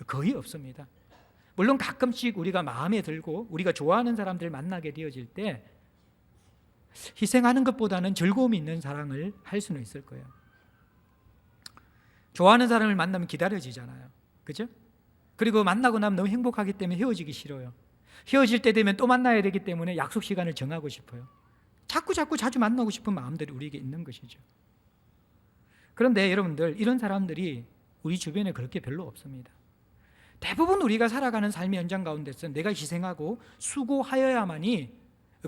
거의 없습니다. 물론 가끔씩 우리가 마음에 들고 우리가 좋아하는 사람들 만나게 되어질 때 희생하는 것보다는 즐거움이 있는 사랑을 할 수는 있을 거예요. 좋아하는 사람을 만나면 기다려지잖아요. 그죠? 그리고 만나고 나면 너무 행복하기 때문에 헤어지기 싫어요. 헤어질 때 되면 또 만나야 되기 때문에 약속 시간을 정하고 싶어요. 자주 만나고 싶은 마음들이 우리에게 있는 것이죠. 그런데 여러분들, 이런 사람들이 우리 주변에 그렇게 별로 없습니다. 대부분 우리가 살아가는 삶의 현장 가운데서 내가 희생하고 수고하여야만이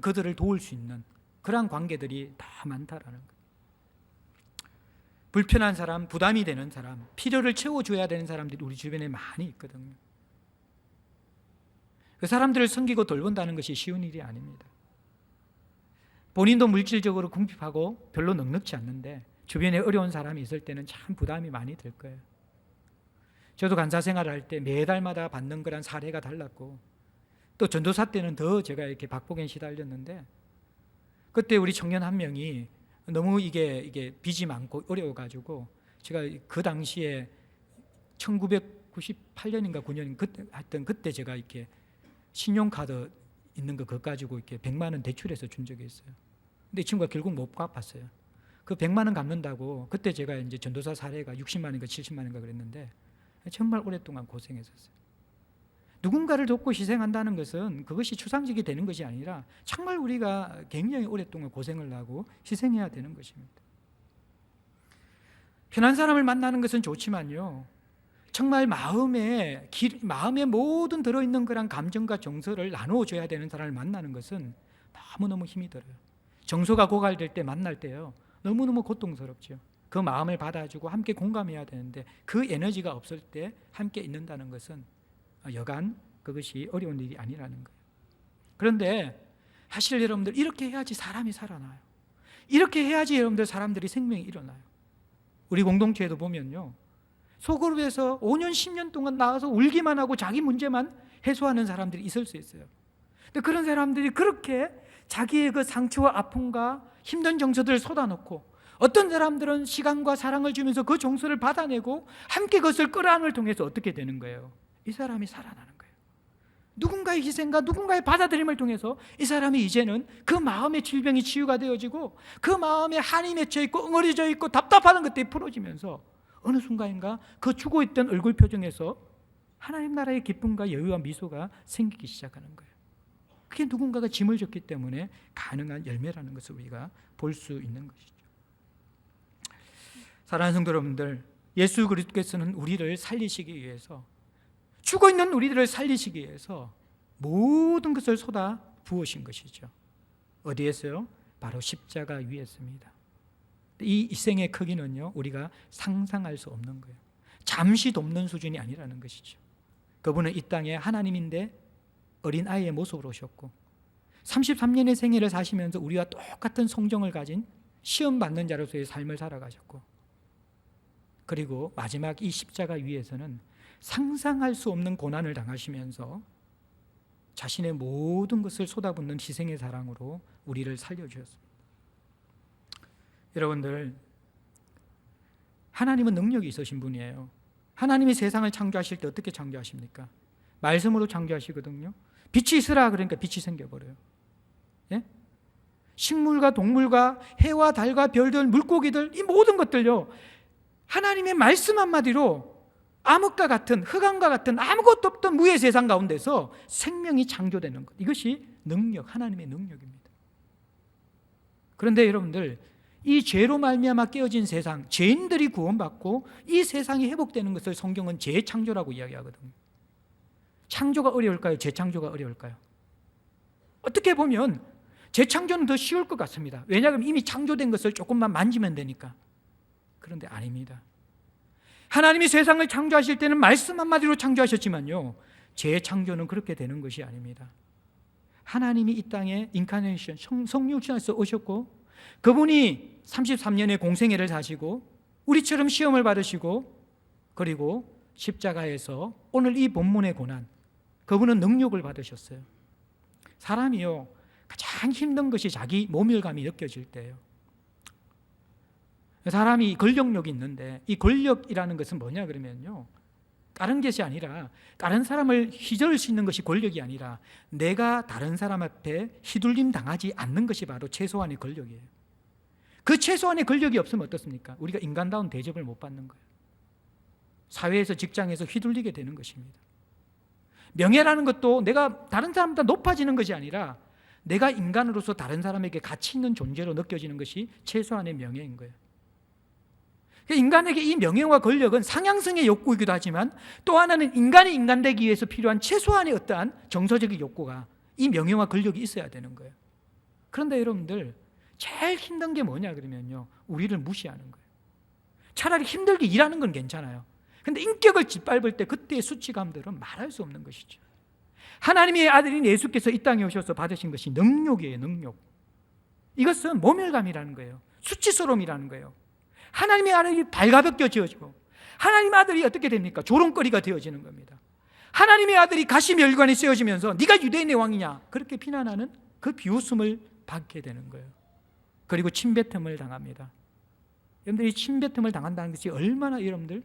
그들을 도울 수 있는 그러한 관계들이 다 많다라는 거예요. 불편한 사람, 부담이 되는 사람, 필요를 채워줘야 되는 사람들이 우리 주변에 많이 있거든요. 그 사람들을 섬기고 돌본다는 것이 쉬운 일이 아닙니다. 본인도 물질적으로 궁핍하고 별로 넉넉지 않는데 주변에 어려운 사람이 있을 때는 참 부담이 많이 들 거예요. 저도 간사 생활을 할 때 매달마다 받는 거란 사례가 달랐고, 또 전도사 때는 더 제가 이렇게 박복에 시달렸는데, 그때 우리 청년 한 명이 너무 이게 빚이 많고 어려워가지고, 제가 그 당시에 1998년인가 9년 그때 제가 이렇게 신용카드 있는 거 그거 가지고 이렇게 100만 원 대출해서 준 적이 있어요. 근데 이 친구가 결국 못 갚았어요. 그 100만 원 갚는다고 그때 제가 이제 전도사 사례가 60만 원인가 70만 원인가 그랬는데 정말 오랫동안 고생했었어요. 누군가를 돕고 희생한다는 것은 그것이 추상적이 되는 것이 아니라 정말 우리가 굉장히 오랫동안 고생을 하고 희생해야 되는 것입니다. 편한 사람을 만나는 것은 좋지만요, 정말 마음에 모든 들어있는 그런 감정과 정서를 나누어줘야 되는 사람을 만나는 것은 너무너무 힘이 들어요. 정서가 고갈될 때 만날 때요, 너무너무 고통스럽죠. 그 마음을 받아주고 함께 공감해야 되는데 그 에너지가 없을 때 함께 있는다는 것은 여간 그것이 어려운 일이 아니라는 거예요. 그런데 사실 여러분들, 이렇게 해야지 사람이 살아나요. 이렇게 해야지 여러분들 사람들이 생명이 일어나요. 우리 공동체에도 보면요, 소그룹에서 5년 10년 동안 나와서 울기만 하고 자기 문제만 해소하는 사람들이 있을 수 있어요. 근데 그런 사람들이 그렇게 자기의 그 상처와 아픔과 힘든 정서들을 쏟아놓고, 어떤 사람들은 시간과 사랑을 주면서 그 정서를 받아내고 함께 그것을 끌어안을 통해서 어떻게 되는 거예요? 이 사람이 살아나는 거예요. 누군가의 희생과 누군가의 받아들임을 통해서 이 사람이 이제는 그 마음의 질병이 치유가 되어지고, 그 마음에 한이 맺혀 있고 응어리져 있고 답답하는 것들이 풀어지면서 어느 순간인가 그 죽어있던 얼굴 표정에서 하나님 나라의 기쁨과 여유와 미소가 생기기 시작하는 거예요. 그게 누군가가 짐을 졌기 때문에 가능한 열매라는 것을 우리가 볼 수 있는 것이죠. 사랑하는 성도 여러분들, 예수 그리스도께서는 우리를 살리시기 위해서, 죽어있는 우리들을 살리시기 위해서 모든 것을 쏟아 부으신 것이죠. 어디에서요? 바로 십자가 위에서입니다. 이 희생의 크기는요, 우리가 상상할 수 없는 거예요. 잠시 돕는 수준이 아니라는 것이죠. 그분은 이 땅에 하나님인데 어린 아이의 모습으로 오셨고, 33년의 생애를 사시면서 우리와 똑같은 성정을 가진 시험 받는 자로서의 삶을 살아가셨고, 그리고 마지막 이 십자가 위에서는 상상할 수 없는 고난을 당하시면서 자신의 모든 것을 쏟아붓는 희생의 사랑으로 우리를 살려주셨습니다. 여러분들, 하나님은 능력이 있으신 분이에요. 하나님이 세상을 창조하실 때 어떻게 창조하십니까? 말씀으로 창조하시거든요. 빛이 있으라 그러니까 빛이 생겨버려요. 예? 식물과 동물과 해와 달과 별들, 물고기들, 이 모든 것들요, 하나님의 말씀 한마디로 암흑과 같은, 흑암과 같은 아무것도 없던 무의 세상 가운데서 생명이 창조되는 것, 이것이 능력, 하나님의 능력입니다. 그런데 여러분들, 이 죄로 말미암아 깨어진 세상, 죄인들이 구원받고 이 세상이 회복되는 것을 성경은 재창조라고 이야기하거든요. 창조가 어려울까요? 재창조가 어려울까요? 어떻게 보면 재창조는 더 쉬울 것 같습니다. 왜냐하면 이미 창조된 것을 조금만 만지면 되니까. 그런데 아닙니다. 하나님이 세상을 창조하실 때는 말씀 한마디로 창조하셨지만요, 재창조는 그렇게 되는 것이 아닙니다. 하나님이 이 땅에 인카네이션, 성육신에서 오셨고, 그분이 33년의 공생애를 사시고 우리처럼 시험을 받으시고, 그리고 십자가에서 오늘 이 본문의 고난, 그분은 능욕을 받으셨어요. 사람이요, 가장 힘든 것이 자기 모멸감이 느껴질 때예요. 사람이 권력욕이 있는데, 이 권력이라는 것은 뭐냐 그러면요, 다른 것이 아니라, 다른 사람을 휘저을 수 있는 것이 권력이 아니라 내가 다른 사람 앞에 휘둘림 당하지 않는 것이 바로 최소한의 권력이에요. 그 최소한의 권력이 없으면 어떻습니까? 우리가 인간다운 대접을 못 받는 거예요. 사회에서, 직장에서 휘둘리게 되는 것입니다. 명예라는 것도 내가 다른 사람보다 높아지는 것이 아니라 내가 인간으로서 다른 사람에게 가치 있는 존재로 느껴지는 것이 최소한의 명예인 거예요. 인간에게 이 명예와 권력은 상향성의 욕구이기도 하지만, 또 하나는 인간이 인간 되기 위해서 필요한 최소한의 어떠한 정서적인 욕구가, 이 명예와 권력이 있어야 되는 거예요. 그런데 여러분들, 제일 힘든 게 뭐냐 그러면요, 우리를 무시하는 거예요. 차라리 힘들게 일하는 건 괜찮아요. 그런데 인격을 짓밟을 때 그때의 수치감들은 말할 수 없는 것이죠. 하나님의 아들인 예수께서 이 땅에 오셔서 받으신 것이 능욕이에요. 능욕. 이것은 모멸감이라는 거예요. 수치스러움이라는 거예요. 하나님의 아들이 발가벗겨 지어지고, 하나님의 아들이 어떻게 됩니까? 조롱거리가 되어지는 겁니다. 하나님의 아들이 가시멸관에 쓰여지면서 네가 유대인의 왕이냐, 그렇게 비난하는 그 비웃음을 받게 되는 거예요. 그리고 침뱉음을 당합니다. 여러분들, 이 침뱉음을 당한다는 것이 얼마나, 여러분들,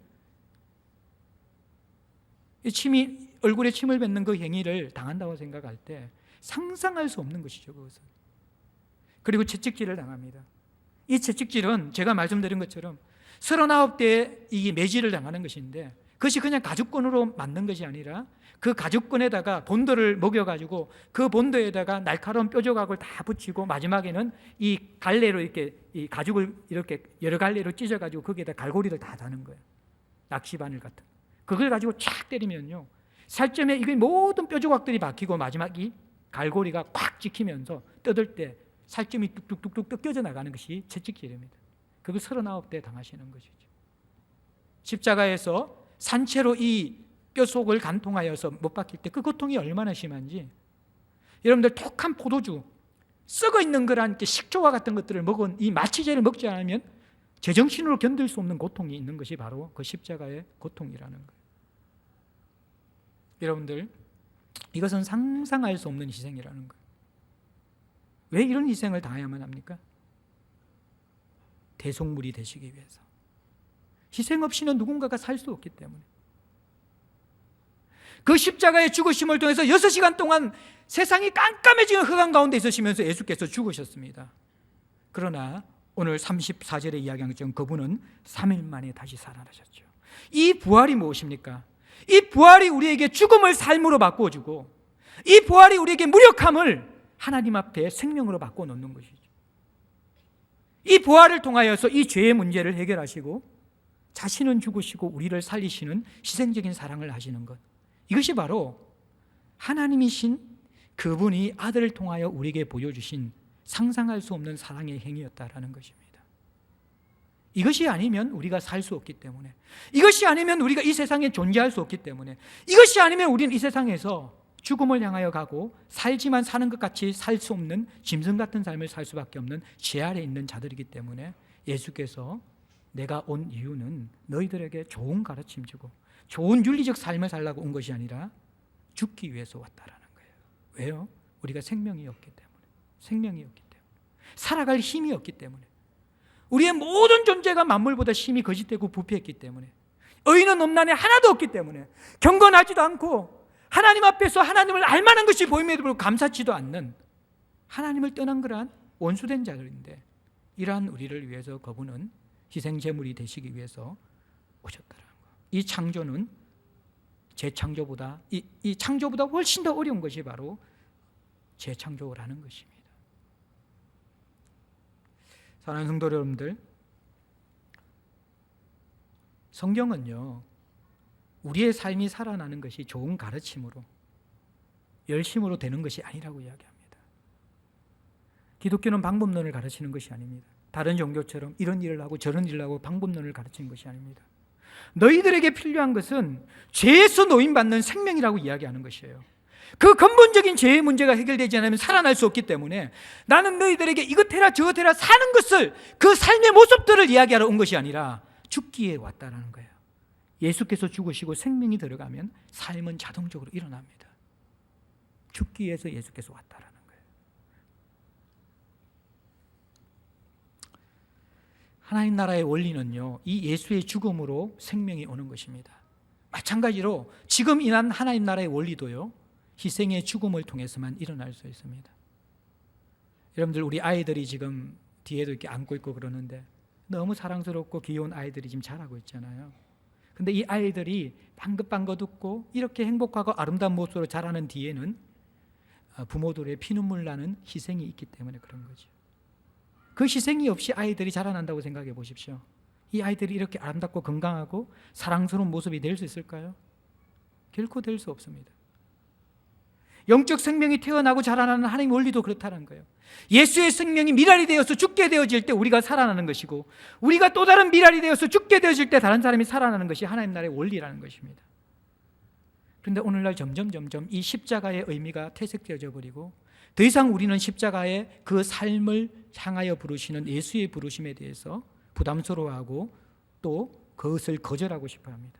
이 침이, 얼굴에 침을 뱉는 그 행위를 당한다고 생각할 때 상상할 수 없는 것이죠, 그것은. 그리고 채찍질을 당합니다. 이 채찍질은 제가 말씀드린 것처럼 39대에 이 매질을 당하는 것인데, 그것이 그냥 가죽끈으로 맞는 것이 아니라 그 가죽끈에다가 본드를 먹여가지고 그 본드에다가 날카로운 뾰족각을 다 붙이고, 마지막에는 이 갈래로 이렇게 이 가죽을 이렇게 여러 갈래로 찢어가지고 거기에다 갈고리를 다 다는 거예요. 낚시바늘 같은. 그걸 가지고 촥 때리면요, 살점에 이게 모든 뾰조각들이 박히고 마지막 이 갈고리가 꽉 찍히면서 뜯을 때 살점이 뚝뚝뚝뚝 뜯겨져 나가는 것이 채찍질입니다. 그걸 39대 당하시는 것이죠. 십자가에서 산채로 이 뼈속을 간통하여서 못 박힐 때 그 고통이 얼마나 심한지, 여러분들 톡한 포도주, 썩어 있는 거란 식초와 같은 것들을 먹은 이 마취제를 먹지 않으면 제정신으로 견딜 수 없는 고통이 있는 것이 바로 그 십자가의 고통이라는 거예요. 여러분들, 이것은 상상할 수 없는 희생이라는 거예요. 왜 이런 희생을 당해야만 합니까? 대속물이 되시기 위해서. 희생 없이는 누군가가 살 수 없기 때문에. 그 십자가의 죽으심을 통해서 6시간 동안 세상이 깜깜해지는 흑암 가운데 있으시면서 예수께서 죽으셨습니다. 그러나 오늘 34절에 이야기한 것처럼 그분은 3일 만에 다시 살아나셨죠. 이 부활이 무엇입니까? 이 부활이 우리에게 죽음을 삶으로 바꿔주고, 이 부활이 우리에게 무력함을 하나님 앞에 생명으로 바꿔놓는 것이죠. 이 부활을 통하여서 이 죄의 문제를 해결하시고 자신은 죽으시고 우리를 살리시는 희생적인 사랑을 하시는 것, 이것이 바로 하나님이신 그분이 아들을 통하여 우리에게 보여주신 상상할 수 없는 사랑의 행위였다라는 것입니다. 이것이 아니면 우리가 살 수 없기 때문에, 이것이 아니면 우리가 이 세상에 존재할 수 없기 때문에, 이것이 아니면 우리는 이 세상에서 죽음을 향하여 가고 살지만 사는 것 같이 살 수 없는 짐승 같은 삶을 살 수밖에 없는 죄 아래 있는 자들이기 때문에 예수께서 내가 온 이유는 너희들에게 좋은 가르침 주고 좋은 윤리적 삶을 살라고 온 것이 아니라 죽기 위해서 왔다라는 거예요. 왜요? 우리가 생명이 없기 때문에, 생명이 없기 때문에, 살아갈 힘이 없기 때문에, 우리의 모든 존재가 만물보다 힘이 거짓되고 부패했기 때문에, 의인은 없나니 하나도 없기 때문에, 경건하지도 않고 하나님 앞에서 하나님을 알만한 것이 보임에도 불구하고 감사치도 않는, 하나님을 떠난 그러한 원수된 자들인데, 이러한 우리를 위해서 그분은 희생제물이 되시기 위해서 오셨다라는 거예요. 이 창조는 재창조보다, 이 창조보다 훨씬 더 어려운 것이 바로 재창조라는 것입니다. 사랑하는 성도 여러분들, 성경은요, 우리의 삶이 살아나는 것이 좋은 가르침으로, 열심으로 되는 것이 아니라고 이야기합니다. 기독교는 방법론을 가르치는 것이 아닙니다. 다른 종교처럼 이런 일을 하고 저런 일을 하고 방법론을 가르치는 것이 아닙니다. 너희들에게 필요한 것은 죄에서 노임받는 생명이라고 이야기하는 것이에요. 그 근본적인 죄의 문제가 해결되지 않으면 살아날 수 없기 때문에 나는 너희들에게 이것 해라 저것 해라 사는 것을, 그 삶의 모습들을 이야기하러 온 것이 아니라 죽기에 왔다라는 거예요. 예수께서 죽으시고 생명이 들어가면 삶은 자동적으로 일어납니다. 죽기 위해서 예수께서 왔다라는 거예요. 하나님 나라의 원리는요, 이 예수의 죽음으로 생명이 오는 것입니다. 마찬가지로 지금 일어난 하나님 나라의 원리도요, 희생의 죽음을 통해서만 일어날 수 있습니다. 여러분들, 우리 아이들이 지금 뒤에도 이렇게 안고 있고 그러는데 너무 사랑스럽고 귀여운 아이들이 지금 자라고 있잖아요. 근데 이 아이들이 방긋방긋 웃고 이렇게 행복하고 아름다운 모습으로 자라는 뒤에는 부모들의 피눈물 나는 희생이 있기 때문에 그런 거죠. 그 희생이 없이 아이들이 자라난다고 생각해 보십시오. 이 아이들이 이렇게 아름답고 건강하고 사랑스러운 모습이 될 수 있을까요? 결코 될 수 없습니다. 영적 생명이 태어나고 자라나는 하나님의 원리도 그렇다는 거예요. 예수의 생명이 미랄이 되어서 죽게 되어질 때 우리가 살아나는 것이고, 우리가 또 다른 미랄이 되어서 죽게 되어질 때 다른 사람이 살아나는 것이 하나님 나라의 원리라는 것입니다. 그런데 오늘날 점점 이 십자가의 의미가 퇴색되어져 버리고 더 이상 우리는 십자가의 그 삶을 향하여 부르시는 예수의 부르심에 대해서 부담스러워하고 또 그것을 거절하고 싶어합니다.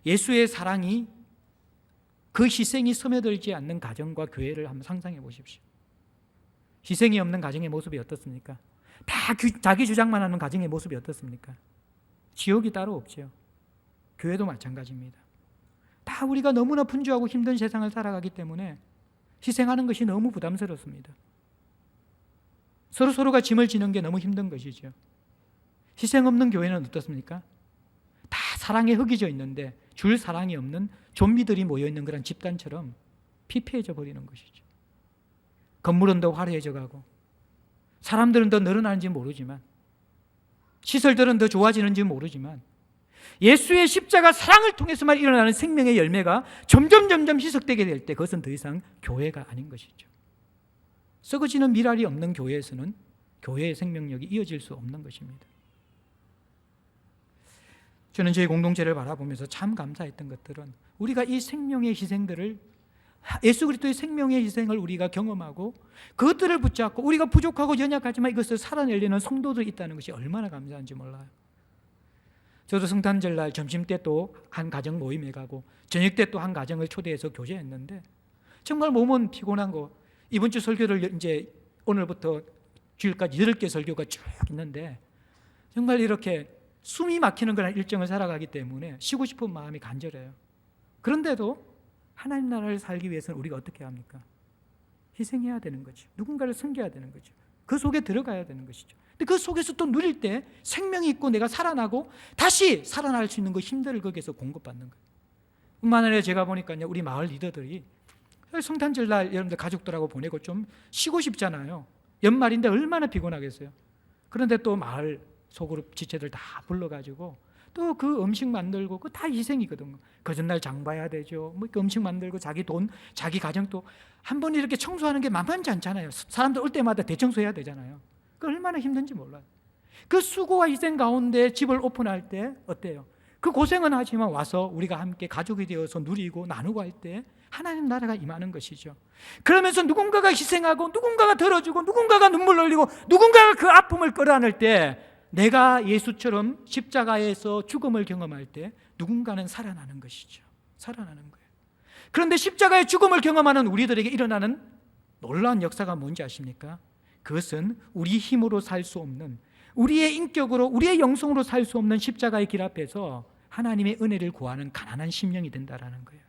예수의 사랑이, 그 희생이 스며들지 않는 가정과 교회를 한번 상상해 보십시오. 희생이 없는 가정의 모습이 어떻습니까? 다 자기 주장만 하는 가정의 모습이 어떻습니까? 지옥이 따로 없죠. 교회도 마찬가지입니다. 다 우리가 너무나 분주하고 힘든 세상을 살아가기 때문에 희생하는 것이 너무 부담스럽습니다. 서로가 짐을 지는 게 너무 힘든 것이죠. 희생 없는 교회는 어떻습니까? 다 사랑에 흙이져 있는데 줄 사랑이 없는 좀비들이 모여있는 그런 집단처럼 피폐해져 버리는 것이죠. 건물은 더 화려해져 가고 사람들은 더 늘어나는지 모르지만, 시설들은 더 좋아지는지 모르지만, 예수의 십자가 사랑을 통해서만 일어나는 생명의 열매가 점점 희석되게 될 때 그것은 더 이상 교회가 아닌 것이죠. 썩어지는 미랄이 없는 교회에서는 교회의 생명력이 이어질 수 없는 것입니다. 저는 저희 공동체를 바라보면서 참 감사했던 것들은, 우리가 이 생명의 희생들을, 예수 그리스도의 생명의 희생을 우리가 경험하고 그것들을 붙잡고 우리가 부족하고 연약하지만 이것을 살아내려는 성도들이 있다는 것이 얼마나 감사한지 몰라요. 저도 성탄절날 점심 때 또 한 가정 모임에 가고 저녁 때 또 한 가정을 초대해서 교제했는데 정말 몸은 피곤한 거, 이번 주 설교를 이제 오늘부터 주일까지 8개 설교가 쭉 있는데 정말 이렇게 숨이 막히는 그런 일정을 살아가기 때문에 쉬고 싶은 마음이 간절해요. 그런데도 하나님 나라를 살기 위해서는 우리가 어떻게 합니까? 희생해야 되는 거죠. 누군가를 섬겨야 되는 거죠. 그 속에 들어가야 되는 것이죠. 근데 그 속에서 또 누릴 때 생명이 있고 내가 살아나고 다시 살아날 수 있는 그 힘들을 거기에서 공급받는 거예요. 뿐만 아니라 제가 보니까요, 우리 마을 리더들이 성탄절날 여러분들 가족들하고 보내고 좀 쉬고 싶잖아요. 연말인데 얼마나 피곤하겠어요. 그런데 또 마을 소그룹 지체들 다 불러가지고 또 그 음식 만들고, 그 다 희생이거든요. 그 전날 장 봐야 되죠. 뭐 음식 만들고 자기 돈, 자기 가정 또 한 번 이렇게 청소하는 게 만만치 않잖아요. 사람들 올 때마다 대청소해야 되잖아요. 그 얼마나 힘든지 몰라요. 그 수고와 희생 가운데 집을 오픈할 때 어때요? 그 고생은 하지만 와서 우리가 함께 가족이 되어서 누리고 나누고 할 때 하나님 나라가 임하는 것이죠. 그러면서 누군가가 희생하고 누군가가 들어주고 누군가가 눈물 흘리고 누군가가 그 아픔을 끌어안을 때, 내가 예수처럼 십자가에서 죽음을 경험할 때 누군가는 살아나는 것이죠. 살아나는 거예요. 그런데 십자가의 죽음을 경험하는 우리들에게 일어나는 놀라운 역사가 뭔지 아십니까? 그것은 우리 힘으로 살 수 없는, 우리의 인격으로, 우리의 영성으로 살 수 없는 십자가의 길 앞에서 하나님의 은혜를 구하는 가난한 심령이 된다라는 거예요.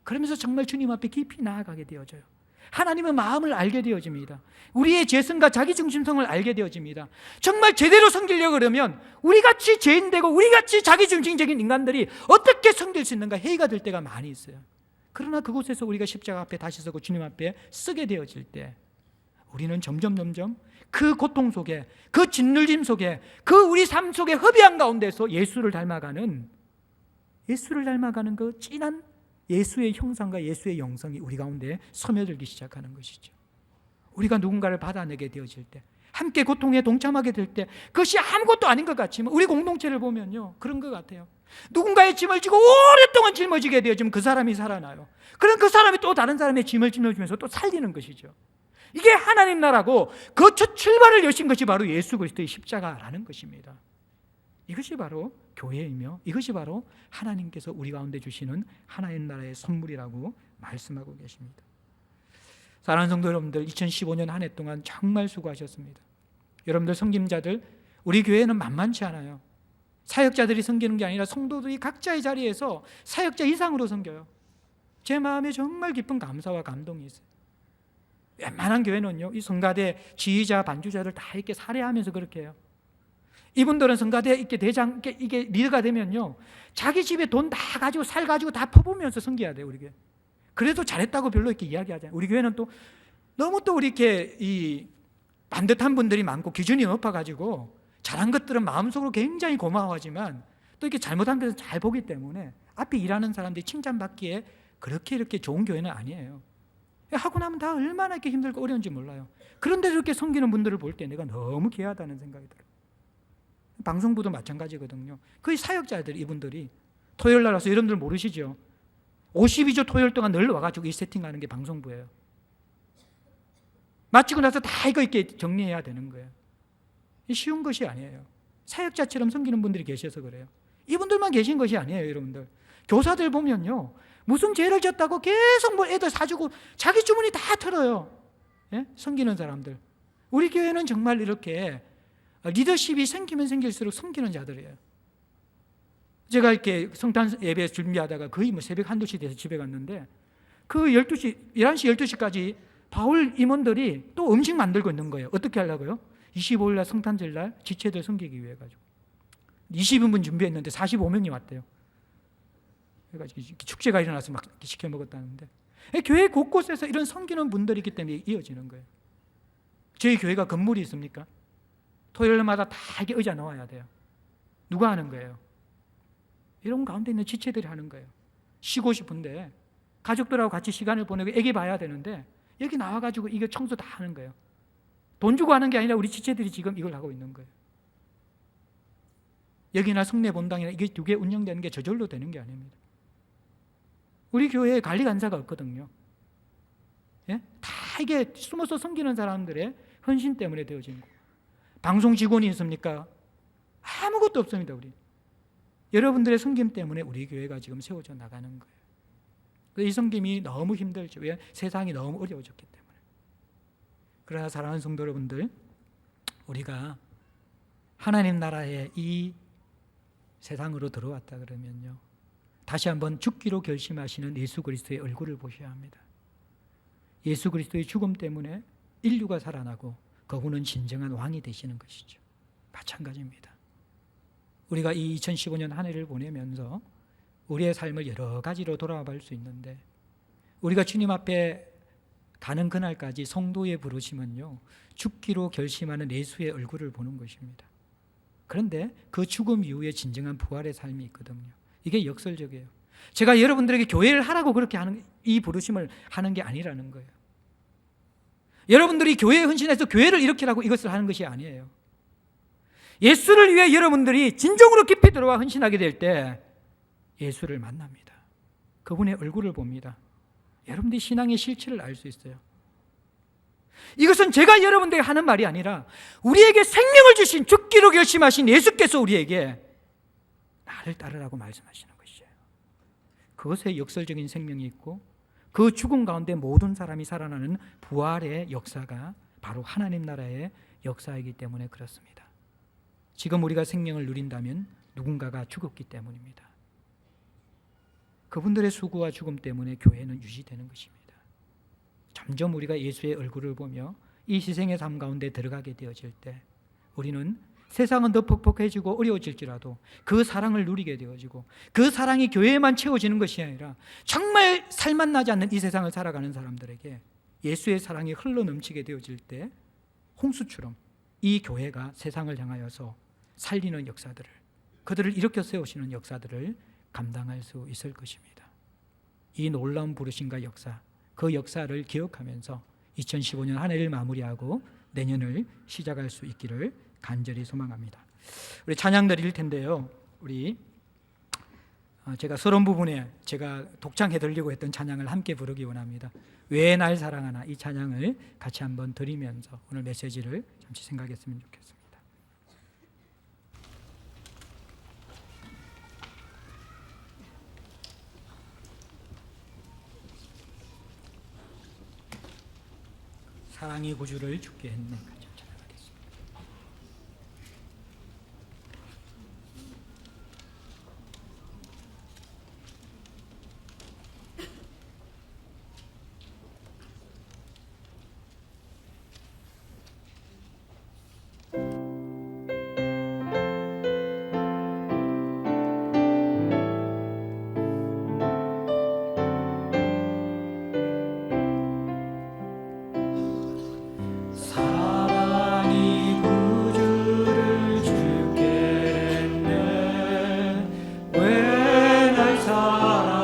그러면서 정말 주님 앞에 깊이 나아가게 되어져요. 하나님의 마음을 알게 되어집니다. 우리의 죄성과 자기중심성을 알게 되어집니다. 정말 제대로 섬기려고 그러면 우리같이 죄인되고 우리같이 자기중심적인 인간들이 어떻게 섬길 수 있는가 회의가 될 때가 많이 있어요. 그러나 그곳에서 우리가 십자가 앞에 다시 서고 주님 앞에 쓰게 되어질 때 우리는 점점 그 고통 속에, 그 짓눌림 속에, 그 우리 삶 속에 허비한 가운데서 예수를 닮아가는 그 진한 예수의 형상과 예수의 영성이 우리 가운데 스며들기 시작하는 것이죠. 우리가 누군가를 받아내게 되어질 때, 함께 고통에 동참하게 될 때, 그것이 아무것도 아닌 것 같지만 우리 공동체를 보면요, 그런 것 같아요. 누군가의 짐을 지고 오랫동안 짊어지게 되어지면 그 사람이 살아나요. 그럼 그 사람이 또 다른 사람의 짐을 짊어지면서 또 살리는 것이죠. 이게 하나님 나라고, 그 첫 출발을 여신 것이 바로 예수 그리스도의 십자가라는 것입니다. 이것이 바로 교회이며 이것이 바로 하나님께서 우리 가운데 주시는 하나님 나라의 선물이라고 말씀하고 계십니다. 사랑하는 성도 여러분들, 2015년 한 해 동안 정말 수고하셨습니다. 여러분들 섬김자들, 우리 교회는 만만치 않아요. 사역자들이 섬기는 게 아니라 성도들이 각자의 자리에서 사역자 이상으로 섬겨요. 제 마음에 정말 깊은 감사와 감동이 있어요. 웬만한 교회는요, 이 성가대 지휘자, 반주자를 다 이렇게 살해하면서 그렇게 해요. 이분들은 성가대 이렇게 대장, 이게 리더가 되면요, 자기 집에 돈 다 가지고 살 가지고 다 퍼부으면서 섬겨야 돼요, 우리 교회. 그래도 잘했다고 별로 이렇게 이야기하잖아요. 우리 교회는 또 너무 또 우리 이렇게 이 반듯한 분들이 많고 기준이 높아가지고 잘한 것들은 마음속으로 굉장히 고마워하지만 또 이렇게 잘못한 것을 잘 보기 때문에 앞에 일하는 사람들이 칭찬받기에 그렇게 이렇게 좋은 교회는 아니에요. 하고 나면 다 얼마나 이렇게 힘들고 어려운지 몰라요. 그런데 이렇게 섬기는 분들을 볼 때 내가 너무 귀하다는 생각이 들어요. 방송부도 마찬가지거든요. 거의 사역자들, 이분들이 토요일 날 와서, 여러분들 모르시죠? 52주 토요일 동안 늘 와가지고 이 세팅하는 게 방송부예요. 마치고 나서 다 이거 이렇게 정리해야 되는 거예요. 쉬운 것이 아니에요. 사역자처럼 섬기는 분들이 계셔서 그래요. 이분들만 계신 것이 아니에요, 여러분들. 교사들 보면요, 무슨 죄를 졌다고 계속 뭐 애들 사주고 자기 주머니 다 털어요. 예? 섬기는 사람들. 우리 교회는 정말 이렇게 리더십이 생기면 생길수록 섬기는 자들이에요. 제가 이렇게 성탄 예배 준비하다가 거의 뭐 새벽 1, 2시 돼서 집에 갔는데, 그 12시, 11시, 12시까지 바울 임원들이 또 음식 만들고 있는 거예요. 어떻게 하려고요? 25일 날 성탄절 날 지체들 섬기기 위해 가지고 20인분 준비했는데 45명이 왔대요. 그래가지고 축제가 일어나서 막 시켜 먹었다는데, 교회 곳곳에서 이런 섬기는 분들이기 때문에 이어지는 거예요. 저희 교회가 건물이 있습니까? 토요일마다 다 이게 의자 놓아야 돼요. 누가 하는 거예요? 이런 가운데 있는 지체들이 하는 거예요. 쉬고 싶은데 가족들하고 같이 시간을 보내고 애기 봐야 되는데 여기 나와가지고 이거 청소 다 하는 거예요. 돈 주고 하는 게 아니라 우리 지체들이 지금 이걸 하고 있는 거예요. 여기나 성내 본당이나 이게 두 개 운영되는 게 저절로 되는 게 아닙니다. 우리 교회에 관리 간사가 없거든요. 예? 다 이게 숨어서 섬기는 사람들의 헌신 때문에 되어진 거. 방송 직원이 있습니까? 아무것도 없습니다, 우리. 여러분들의 섬김 때문에 우리 교회가 지금 세워져 나가는 거예요. 이 섬김이 너무 힘들죠. 왜? 세상이 너무 어려워졌기 때문에. 그러나 사랑하는 성도 여러분들, 우리가 하나님 나라의 이 세상으로 들어왔다 그러면요, 다시 한번 죽기로 결심하시는 예수 그리스도의 얼굴을 보셔야 합니다. 예수 그리스도의 죽음 때문에 인류가 살아나고 그분은 진정한 왕이 되시는 것이죠. 마찬가지입니다. 우리가 이 2015년 한 해를 보내면서 우리의 삶을 여러 가지로 돌아봐 볼 수 있는데, 우리가 주님 앞에 가는 그날까지 성도의 부르심은요, 죽기로 결심하는 예수의 얼굴을 보는 것입니다. 그런데 그 죽음 이후에 진정한 부활의 삶이 있거든요. 이게 역설적이에요. 제가 여러분들에게 교회를 하라고 그렇게 하는, 이 부르심을 하는 게 아니라는 거예요. 여러분들이 교회에 헌신해서 교회를 일으키라고 이것을 하는 것이 아니에요. 예수를 위해 여러분들이 진정으로 깊이 들어와 헌신하게 될 때 예수를 만납니다. 그분의 얼굴을 봅니다. 여러분들이 신앙의 실체를 알 수 있어요. 이것은 제가 여러분들에게 하는 말이 아니라 우리에게 생명을 주신, 죽기로 결심하신 예수께서 우리에게 나를 따르라고 말씀하시는 것이에요. 그것에 역설적인 생명이 있고 그 죽음 가운데 모든 사람이 살아나는 부활의 역사가 바로 하나님 나라의 역사이기 때문에 그렇습니다. 지금 우리가 생명을 누린다면 누군가가 죽었기 때문입니다. 그분들의 수고와 죽음 때문에 교회는 유지되는 것입니다. 점점 우리가 예수의 얼굴을 보며 이 희생의 삶 가운데 들어가게 되어질 때 우리는 세상은 더 퍽퍽해지고 어려워질지라도 그 사랑을 누리게 되어지고, 그 사랑이 교회에만 채워지는 것이 아니라 정말 살맛 나지 않는 이 세상을 살아가는 사람들에게 예수의 사랑이 흘러 넘치게 되어질 때 홍수처럼 이 교회가 세상을 향하여서 살리는 역사들을, 그들을 일으켜 세우시는 역사들을 감당할 수 있을 것입니다. 이 놀라운 부르심과 역사, 그 역사를 기억하면서 2015년 한 해를 마무리하고 내년을 시작할 수 있기를 간절히 소망합니다. 우리 찬양 드릴 텐데요. 우리 제가 서론 부분에 제가 독창해 드리려고 했던 찬양을 함께 부르기 원합니다. 왜 날 사랑하나, 이 찬양을 같이 한번 드리면서 오늘 메시지를 잠시 생각했으면 좋겠습니다. 사랑이 구주를 죽게 했네. 같이 찬양하겠습니다. 사랑이 구주를 죽게 했네. 왜 날 사랑하나.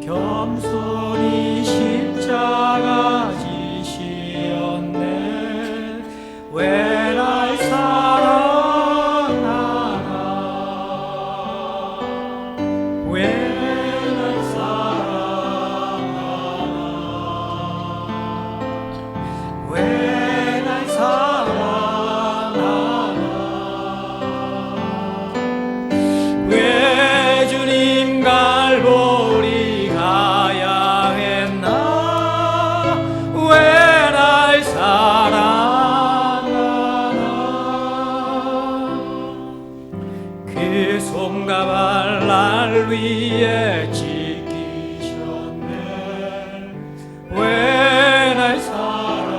겸손히 십자가 지시었네. 왜 날 사랑하나. 왜 날 사랑하나. 왜 날 사랑하나. 왜 주님 갈보리 가야 했나. 왜 날 사랑하나. 그 손과 발 날 위해 지키셨네. 왜 날 사랑하나.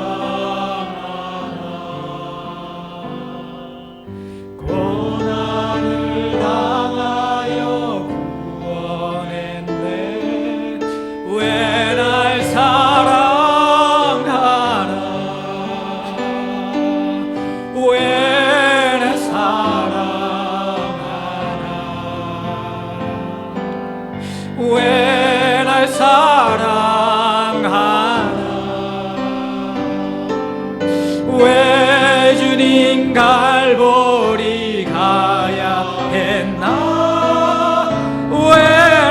고난을 당하여 구원했네. 왜 날 사랑하나. 왜 날 사랑하나. 왜 날 사랑하나. 왜 주님 갈보리 가야 했나. 왜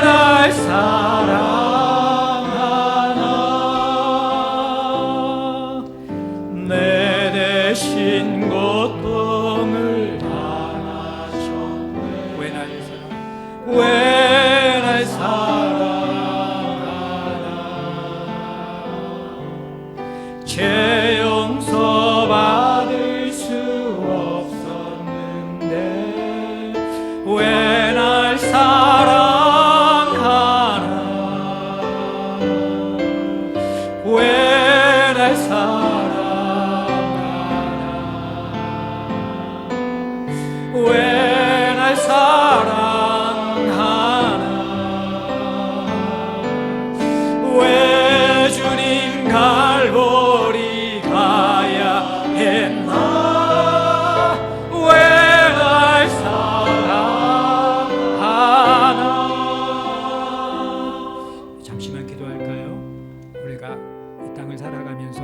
날 사랑하나. 내 대신 고통을 당하셨네. 왜 날 사랑하나. 왜 날 사랑하나. 죄 용서 받을 수 없었는데 왜 날 사랑하나. 왜 날 사랑하나. 왜 날 사랑하나. 왜 주님 갈보리 가야 했나. 왜 날 사랑하나. 잠시만 기도할까요? 우리가 이 땅을 살아가면서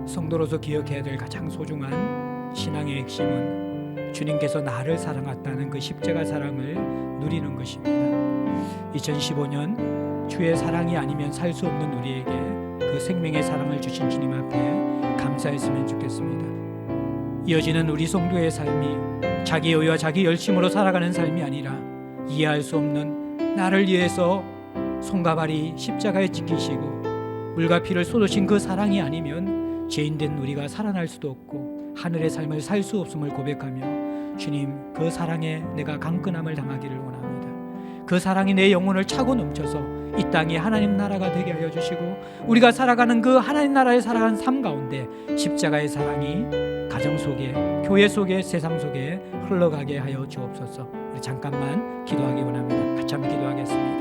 성도로서 기억해야 될 가장 소중한 신앙의 핵심은 주님께서 나를 사랑했다는 그 십자가 사랑을 누리는 것입니다. 2015년 주의 사랑이 아니면 살 수 없는 우리에게 그 생명의 사랑을 주신 주님 앞에 감사했으면 좋겠습니다. 이어지는 우리 성도의 삶이 자기 여유와 자기 열심으로 살아가는 삶이 아니라 이해할 수 없는 나를 위해서 손과 발이 십자가에 지키시고 물과 피를 쏟으신 그 사랑이 아니면 죄인된 우리가 살아날 수도 없고 하늘의 삶을 살 수 없음을 고백하며 주님, 그 사랑에 내가 강건함을 당하기를 원합니다. 그 사랑이 내 영혼을 차고 넘쳐서 이 땅이 하나님 나라가 되게 하여 주시고 우리가 살아가는 그 하나님 나라에 살아가는 삶 가운데 십자가의 사랑이 가정 속에, 교회 속에, 세상 속에 흘러가게 하여 주옵소서. 우리 잠깐만 기도하기 원합니다. 같이 한번 기도하겠습니다.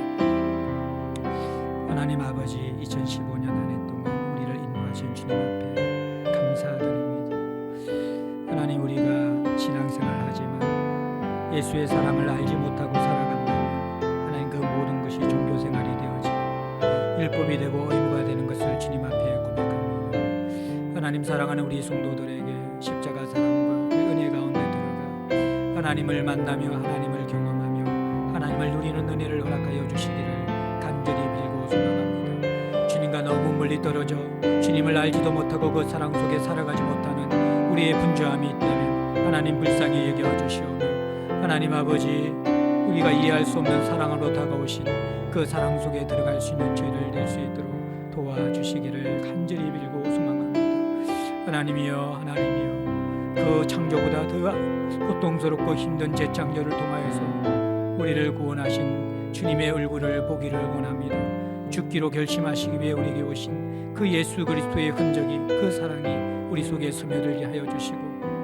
하나님 아버지, 2015년 한 해 동안 우리를 인도하신 주님 앞에 감사드립니다. 하나님, 우리가 신앙생활하지만 예수의 사랑을 알지 못하고 살아간다면 하나님, 그 모든 것이 종교생활이 되어지고 율법이 되고 의무가 되는 것을 주님 앞에 고백합니다. 하나님, 사랑하는 우리 성도들에게 십자가 사랑과 그 은혜 가운데 들어가 하나님을 만나며 하나님을 경험하며 하나님을 누리는 은혜를 허락하여 주시기를 간절히 빌고 소망합니다. 주님과 너무 멀리 떨어져 주님을 알지도 못하고 그 사랑 속에 살아가지 못하는 우리의 분주함이 있다면 하나님 불쌍히 여겨 주시오며, 하나님 아버지, 우리가 이해할 수 없는 사랑으로 다가오신 그 사랑 속에 들어갈 수 있는 죄를 낼 수 있도록 도와주시기를 간절히 빌고 소망합니다. 하나님이여, 그 창조보다 더 고통스럽고 힘든 재창조를 통하여서 우리를 구원하신 주님의 얼굴을 보기를 원합니다. 죽기로 결심하시기 위해 우리에게 오신 그 예수 그리스도의 흔적이, 그 사랑이 우리 속에 스며들게 하여 주시고,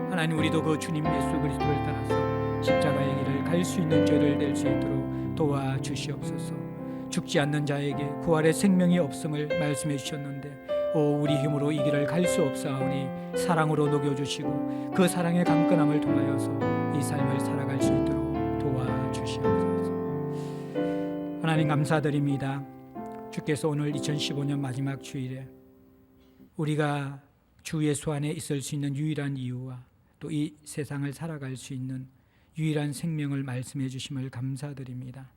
하나님, 우리도 그 주님 예수 그리스도를 따라서 십자가의 길을 갈 수 있는 죄를 낼 수 있도록 도와주시옵소서. 죽지 않는 자에게 부활의 생명이 없음을 말씀해 주셨는데, 우리 힘으로 이 길을 갈 수 없사오니 사랑으로 녹여주시고 그 사랑의 강건함을 통하여서 이 삶을 살아갈 수 있도록 도와주시옵소서. 하나님, 감사드립니다. 주께서 오늘 2015년 마지막 주일에 우리가 주 예수 안에 있을 수 있는 유일한 이유와 또 이 세상을 살아갈 수 있는 유일한 생명을 말씀해 주심을 감사드립니다.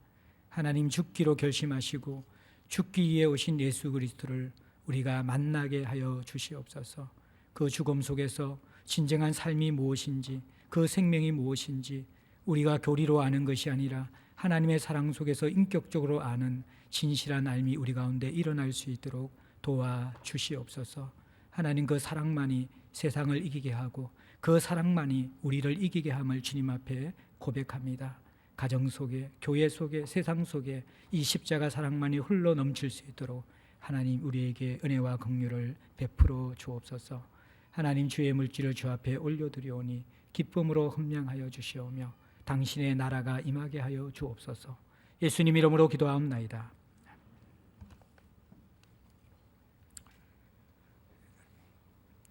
하나님, 죽기로 결심하시고 죽기 위해 오신 예수 그리스도를 우리가 만나게 하여 주시옵소서. 그 죽음 속에서 진정한 삶이 무엇인지, 그 생명이 무엇인지 우리가 교리로 아는 것이 아니라 하나님의 사랑 속에서 인격적으로 아는 진실한 삶이 우리 가운데 일어날 수 있도록 도와주시옵소서. 하나님, 그 사랑만이 세상을 이기게 하고 그 사랑만이 우리를 이기게 함을 주님 앞에 고백합니다. 가정 속에, 교회 속에, 세상 속에 이 십자가 사랑만이 흘러 넘칠 수 있도록 하나님, 우리에게 은혜와 긍휼을 베풀어 주옵소서. 하나님, 주의 물질을 주 앞에 올려드리오니 기쁨으로 흠량하여 주시오며 당신의 나라가 임하게 하여 주옵소서. 예수님 이름으로 기도하옵나이다.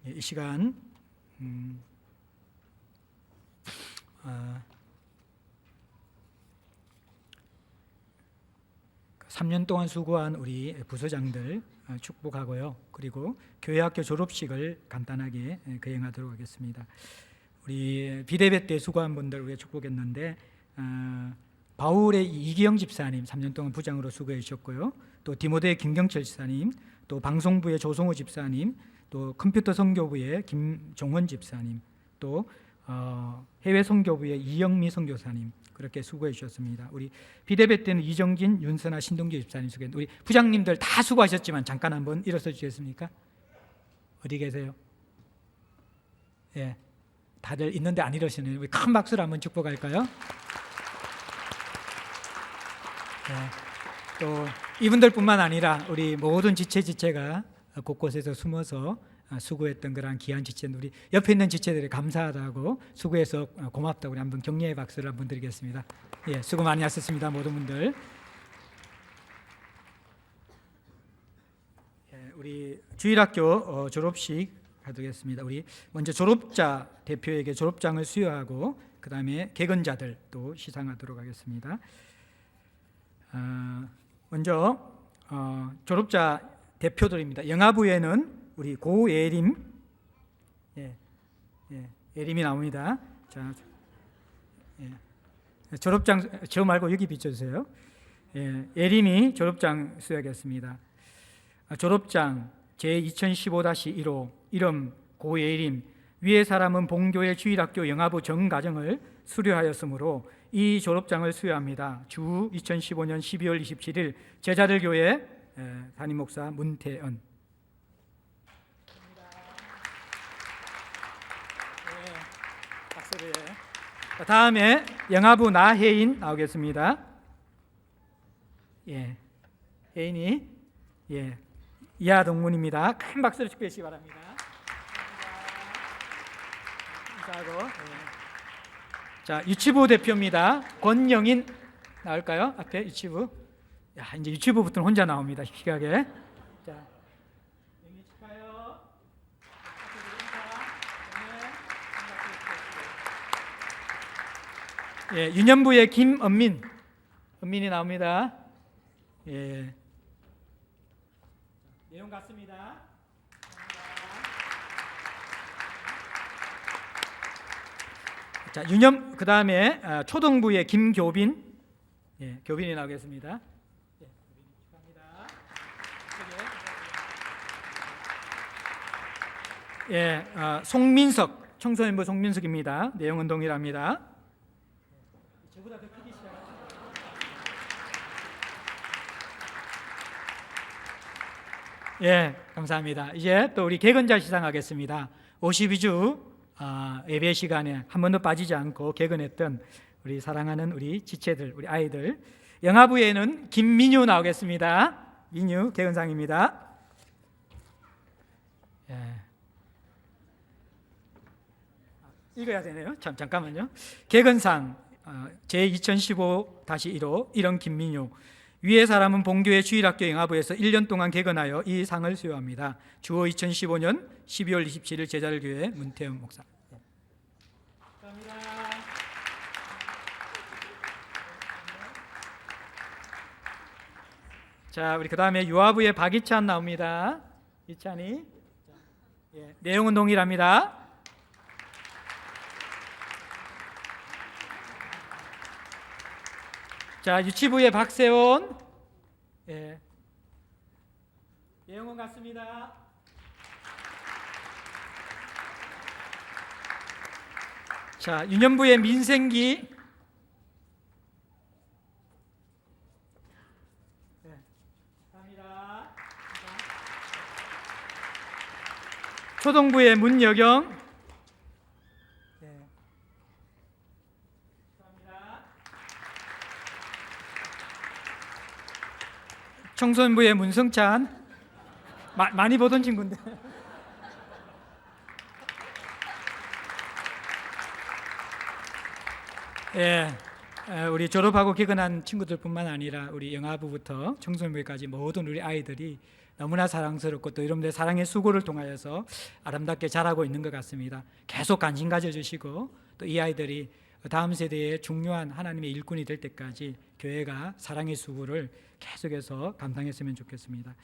이 시간 3년 동안 수고한 우리 부서장들 축복하고요. 그리고 교회학교 졸업식을 간단하게 거행하도록 하겠습니다. 우리 비대배 때 수고한 분들 우리가 축복했는데, 바울의 이기영 집사님 3년 동안 부장으로 수고해 주셨고요. 또 디모데의 김경철 집사님, 또 방송부의 조성호 집사님, 또 컴퓨터 선교부의 김종원 집사님, 또 해외 선교부의 이영미 선교사님, 그렇게 수고해 주셨습니다. 우리 비대배 때는 이정진, 윤선아, 신동규 집사님 수고했는데, 우리 부장님들 다 수고하셨지만 잠깐 한번 일어서 주시겠습니까? 어디 계세요? 예, 다들 있는데 안 일어서네요. 우리 큰 박수로 한번 축복할까요? 예, 또 이분들뿐만 아니라 우리 모든 지체가 곳곳에서 숨어서 수고했던 그런 귀한 지체들, 우리 옆에 있는 지체들이 감사하다고, 수고해서 고맙다고 우리 한번 격려의 박수를 한번 드리겠습니다. 예, 수고 많이 하셨습니다, 모든 분들. 예, 우리 주일학교 졸업식 하겠습니다. 우리 먼저 졸업자 대표에게 졸업장을 수여하고 그 다음에 객언자들 또 시상하도록 하겠습니다. 먼저 졸업자 대표들입니다. 영아부에는 우리 고예림, 예림이 나옵니다. 자, 졸업장 저 말고 여기 비춰주세요. 예림이 졸업장 수여하겠습니다. 졸업장 제 2015-1호 이름 고예림, 위의 사람은 봉교회 주일학교 영아부 정가정을 수료하였으므로 이 졸업장을 수여합니다. 주 2015년 12월 27일 제자들교회 담임 목사 문태은. 박수를. 다음에 영아부 나혜인 나오겠습니다. 예, 혜인이 이하 동문입니다. 큰 박수를 축복해 주시기 바랍니다. 감사하고. 자, 유치부 대표입니다. 권영인 나올까요? 앞에 유치부. 야, 이제 유치부부터는 혼자 나옵니다. 희귀하게. 자, 영인 축하해요. 예, 유년부의 김은민이 나옵니다. 예, 내용 같습니다. 자, 유념 그 다음에 초등부의 김교빈, 예, 교빈이 나오겠습니다. 예, 교빈이 축하합니다. 예, 송민석 청소년부 송민석입니다. 내용은 동일합니다. 저보다 더 크기 시작. 예, 감사합니다. 이제 또 우리 개근자 시상하겠습니다. 52주 예배 시간에 한 번도 빠지지 않고 개근했던 우리 사랑하는 우리 지체들, 우리 아이들. 영화부에는 김민유 나오겠습니다. 민유 개근상입니다. 예. 읽어야 되네요. 잠깐만요. 개근상 제2015-1호 이런 김민유. 위의 사람은 본교회 주일학교 영화부에서 1년 동안 개근하여 이 상을 수여합니다. 주호 2015년 12월 27일 제자들교회 문태영 목사. 감사합니다. 자, 우리 그 다음에 유아부의 박이찬 나옵니다. 이찬이. 예, 내용은 동일합니다. 자, 유치부의 박세원. 예. 내용은 같습니다. 자, 유년부의 민생기. 네. 감사합니다. 초등부의 문여경. 네. 감사합니다. 청소년부의 문성찬. 많이 보던 친구인데. 예, 우리 졸업하고 개근한 친구들뿐만 아니라 우리 영아부부터 청소년부까지 모든 우리 아이들이 너무나 사랑스럽고 또 여러분들의 사랑의 수고를 통하여서 아름답게 자라고 있는 것 같습니다. 계속 관심 가져주시고 또 이 아이들이 다음 세대의 중요한 하나님의 일꾼이 될 때까지 교회가 사랑의 수고를 계속해서 감당했으면 좋겠습니다.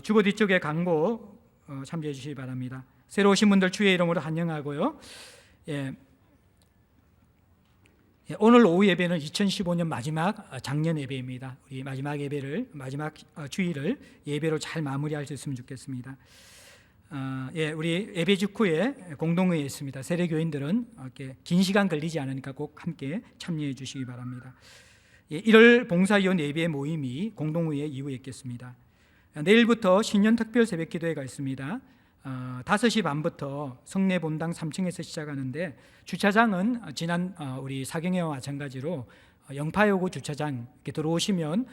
주보 뒤쪽에 광고 참조해 주시기 바랍니다. 새로 오신 분들 주의 이름으로 환영하고요. 예. 오늘 오후 예배는 2015년 마지막 작년 예배입니다. 우리 마지막 예배를 마지막 주일을 예배로 잘 마무리할 수 있으면 좋겠습니다. 예, 우리 예배 직후에 공동회의 있습니다. 세례교인들은 이렇게 긴 시간 걸리지 않으니까 꼭 함께 참여해 주시기 바랍니다. 예, 1월 봉사위원 예배 모임이 공동회의 이후에 있겠습니다. 내일부터 신년 특별 새벽 기도회가 있습니다. 5시 반부터 성내 본당 3층에서 시작하는데 주차장은 지난 우리 사경회와 마찬가지로 영파여고 주차장 이렇게 들어오시면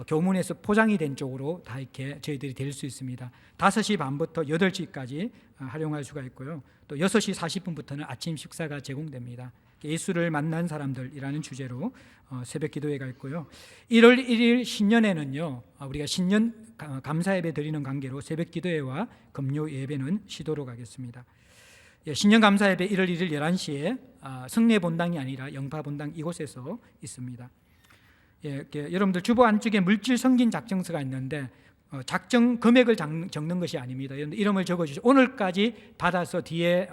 교문에서 포장이 된 쪽으로 다 이렇게 저희들이 될 수 있습니다. 5시 반부터 8시까지 활용할 수가 있고요. 또 6시 40분부터는 아침 식사가 제공됩니다. 예수를 만난 사람들이라는 주제로 새벽 기도회가 있고요. 1월 1일 신년에는요, 우리가 신년 감사 예배 드리는 관계로 새벽 기도회와 금요 예배는 쉬도록 하겠습니다. 예, 신년 감사 예배 1월 1일 11시에 성내 본당이 아니라 영파 본당 이곳에서 있습니다. 예, 여러분들 주보 안쪽에 물질 성긴 작정서가 있는데 작정 금액을 적는 것이 아닙니다. 여러분들 이름을 적어주시죠. 오늘까지 받아서 뒤에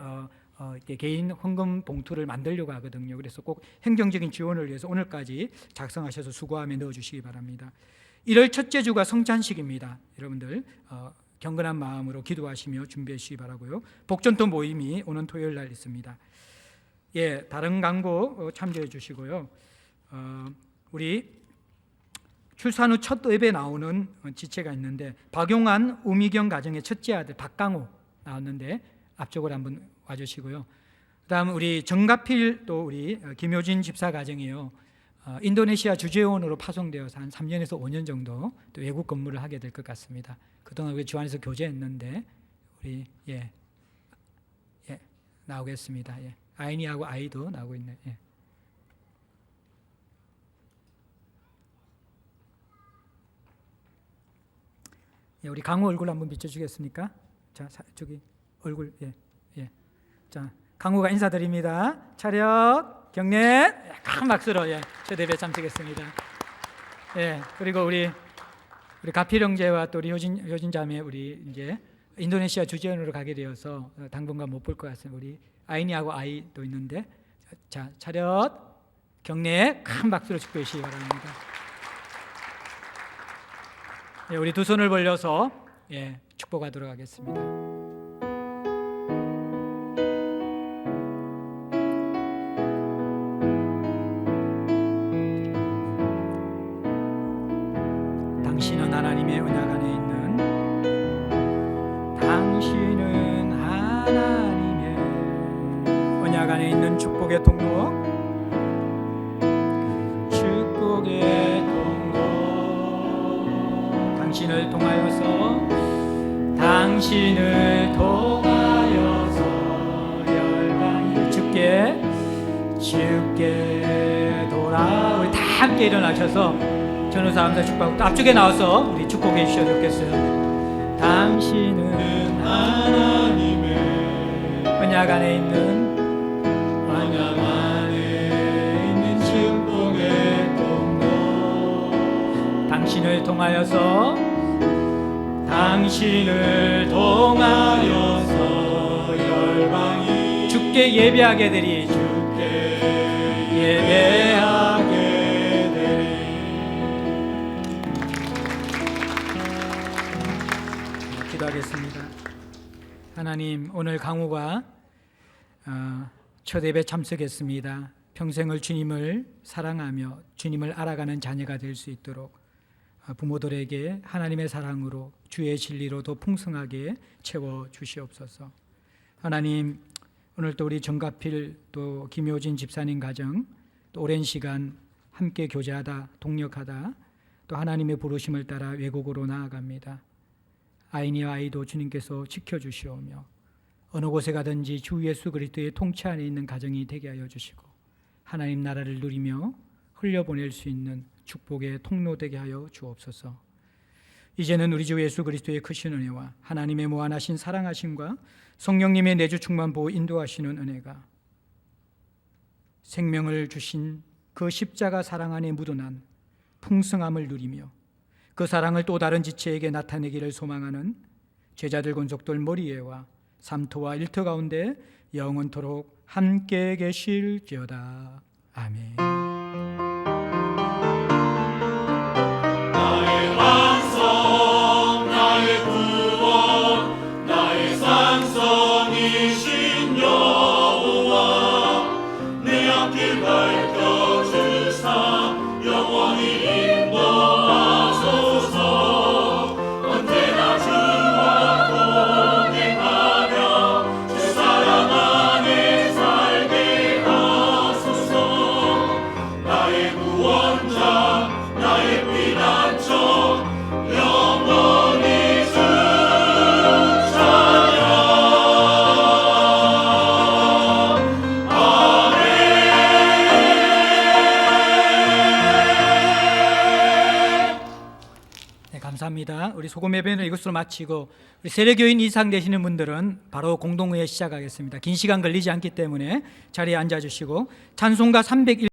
개인 헌금 봉투를 만들려고 하거든요. 그래서 꼭 행정적인 지원을 위해서 오늘까지 작성하셔서 수고함에 넣어주시기 바랍니다. 1월 첫째 주가 성찬식입니다. 여러분들 경건한 마음으로 기도하시며 준비해 주시기 바라고요. 복전토 모임이 오는 토요일 날 있습니다. 예, 다른 광고 참조해 주시고요. 우리 출산 후 첫 예배 나오는 지체가 있는데 박용환 우미경 가정의 첫째 아들 박강호 나왔는데 앞쪽으로 한번 와주시고요. 그다음 우리 정가필 또 우리 김효진 집사 가정이요. 인도네시아 주재원으로 파송되어서 한 3년에서 5년 정도 또 외국 근무를 하게 될 것 같습니다. 그동안 우리 주안에서 교제했는데 우리 예 나오겠습니다. 예. 아이니하고 아이도 나오고 있네. 예. 예, 우리 강호 얼굴 한번 비춰주겠습니까? 자, 저기 얼굴 예. 자, 강호가 인사드립니다. 차렷, 경례, 큰 박수로 초대배 참석했습니다. 예, 그리고 우리 우리 가필 형제와 또 우리 효진 자매 우리 이제 인도네시아 주재원으로 가게 되어서 당분간 못 볼 것 같습니다. 우리 아이니하고 아이도 있는데 자 차렷 경례 큰 박수로 축복해 주시기 바랍니다. 예, 우리 두 손을 벌려서 축복하도록 하겠습니다. 당신은 하나님의 은약 안에 있는 당신은 하나님의 언약 안에 있는 축복의 통로 당신을 통하여서 열방이 주께 돌아 우리 다 함께 일어나셔서 전우사 감사 축복하고 또 앞쪽에 나와서 우리 축복해 주셔도 좋겠어요. 당신은 하나님의 언약 안에 있는 축복의 통로 당신을 통하여서 열방이 주께 예배하게 되리 기도하겠습니다. 하나님 오늘 강우가 첫 예배 참석했습니다. 평생을 주님을 사랑하며 주님을 알아가는 자녀가 될 수 있도록 부모들에게 하나님의 사랑으로 주의 진리로 더 풍성하게 채워 주시옵소서. 하나님 오늘 또 우리 정가필 또 김효진 집사님 가정 또 오랜 시간 함께 교제하다 동력하다 또 하나님의 부르심을 따라 외국으로 나아갑니다. 아이니와 아이도 주님께서 지켜주시오며 어느 곳에 가든지 주 예수 그리스도의 통치 안에 있는 가정이 되게 하여 주시고 하나님 나라를 누리며 흘려보낼 수 있는 축복의 통로 되게 하여 주옵소서. 이제는 우리 주 예수 그리스도의 크신 은혜와 하나님의 무한하신 사랑하심과 성령님의 내주 충만 보호 인도하시는 은혜가 생명을 주신 그 십자가 사랑 안에 묻어난 풍성함을 누리며 그 사랑을 또 다른 지체에게 나타내기를 소망하는 제자들 권속들 머리에와 삼토와 일터 가운데 영원토록 함께 계실지어다. 아멘. 나의 완성 나의 구원 나의 산성이신 여호와 내 앞길 밝혀주사 영원히 인도하소서 언제나 주와 동행하며 주 사랑 안에 살게 하소서 나의 구원자 나의 피난처 영원히 주 찬양 네, 감사합니다. 우리 소금 예배는 이것으로 마치고 우리 세례교인 이상 되시는 분들은 바로 공동회에 시작하겠습니다. 긴 시간 걸리지 않기 때문에 자리에 앉아주시고 찬송가 301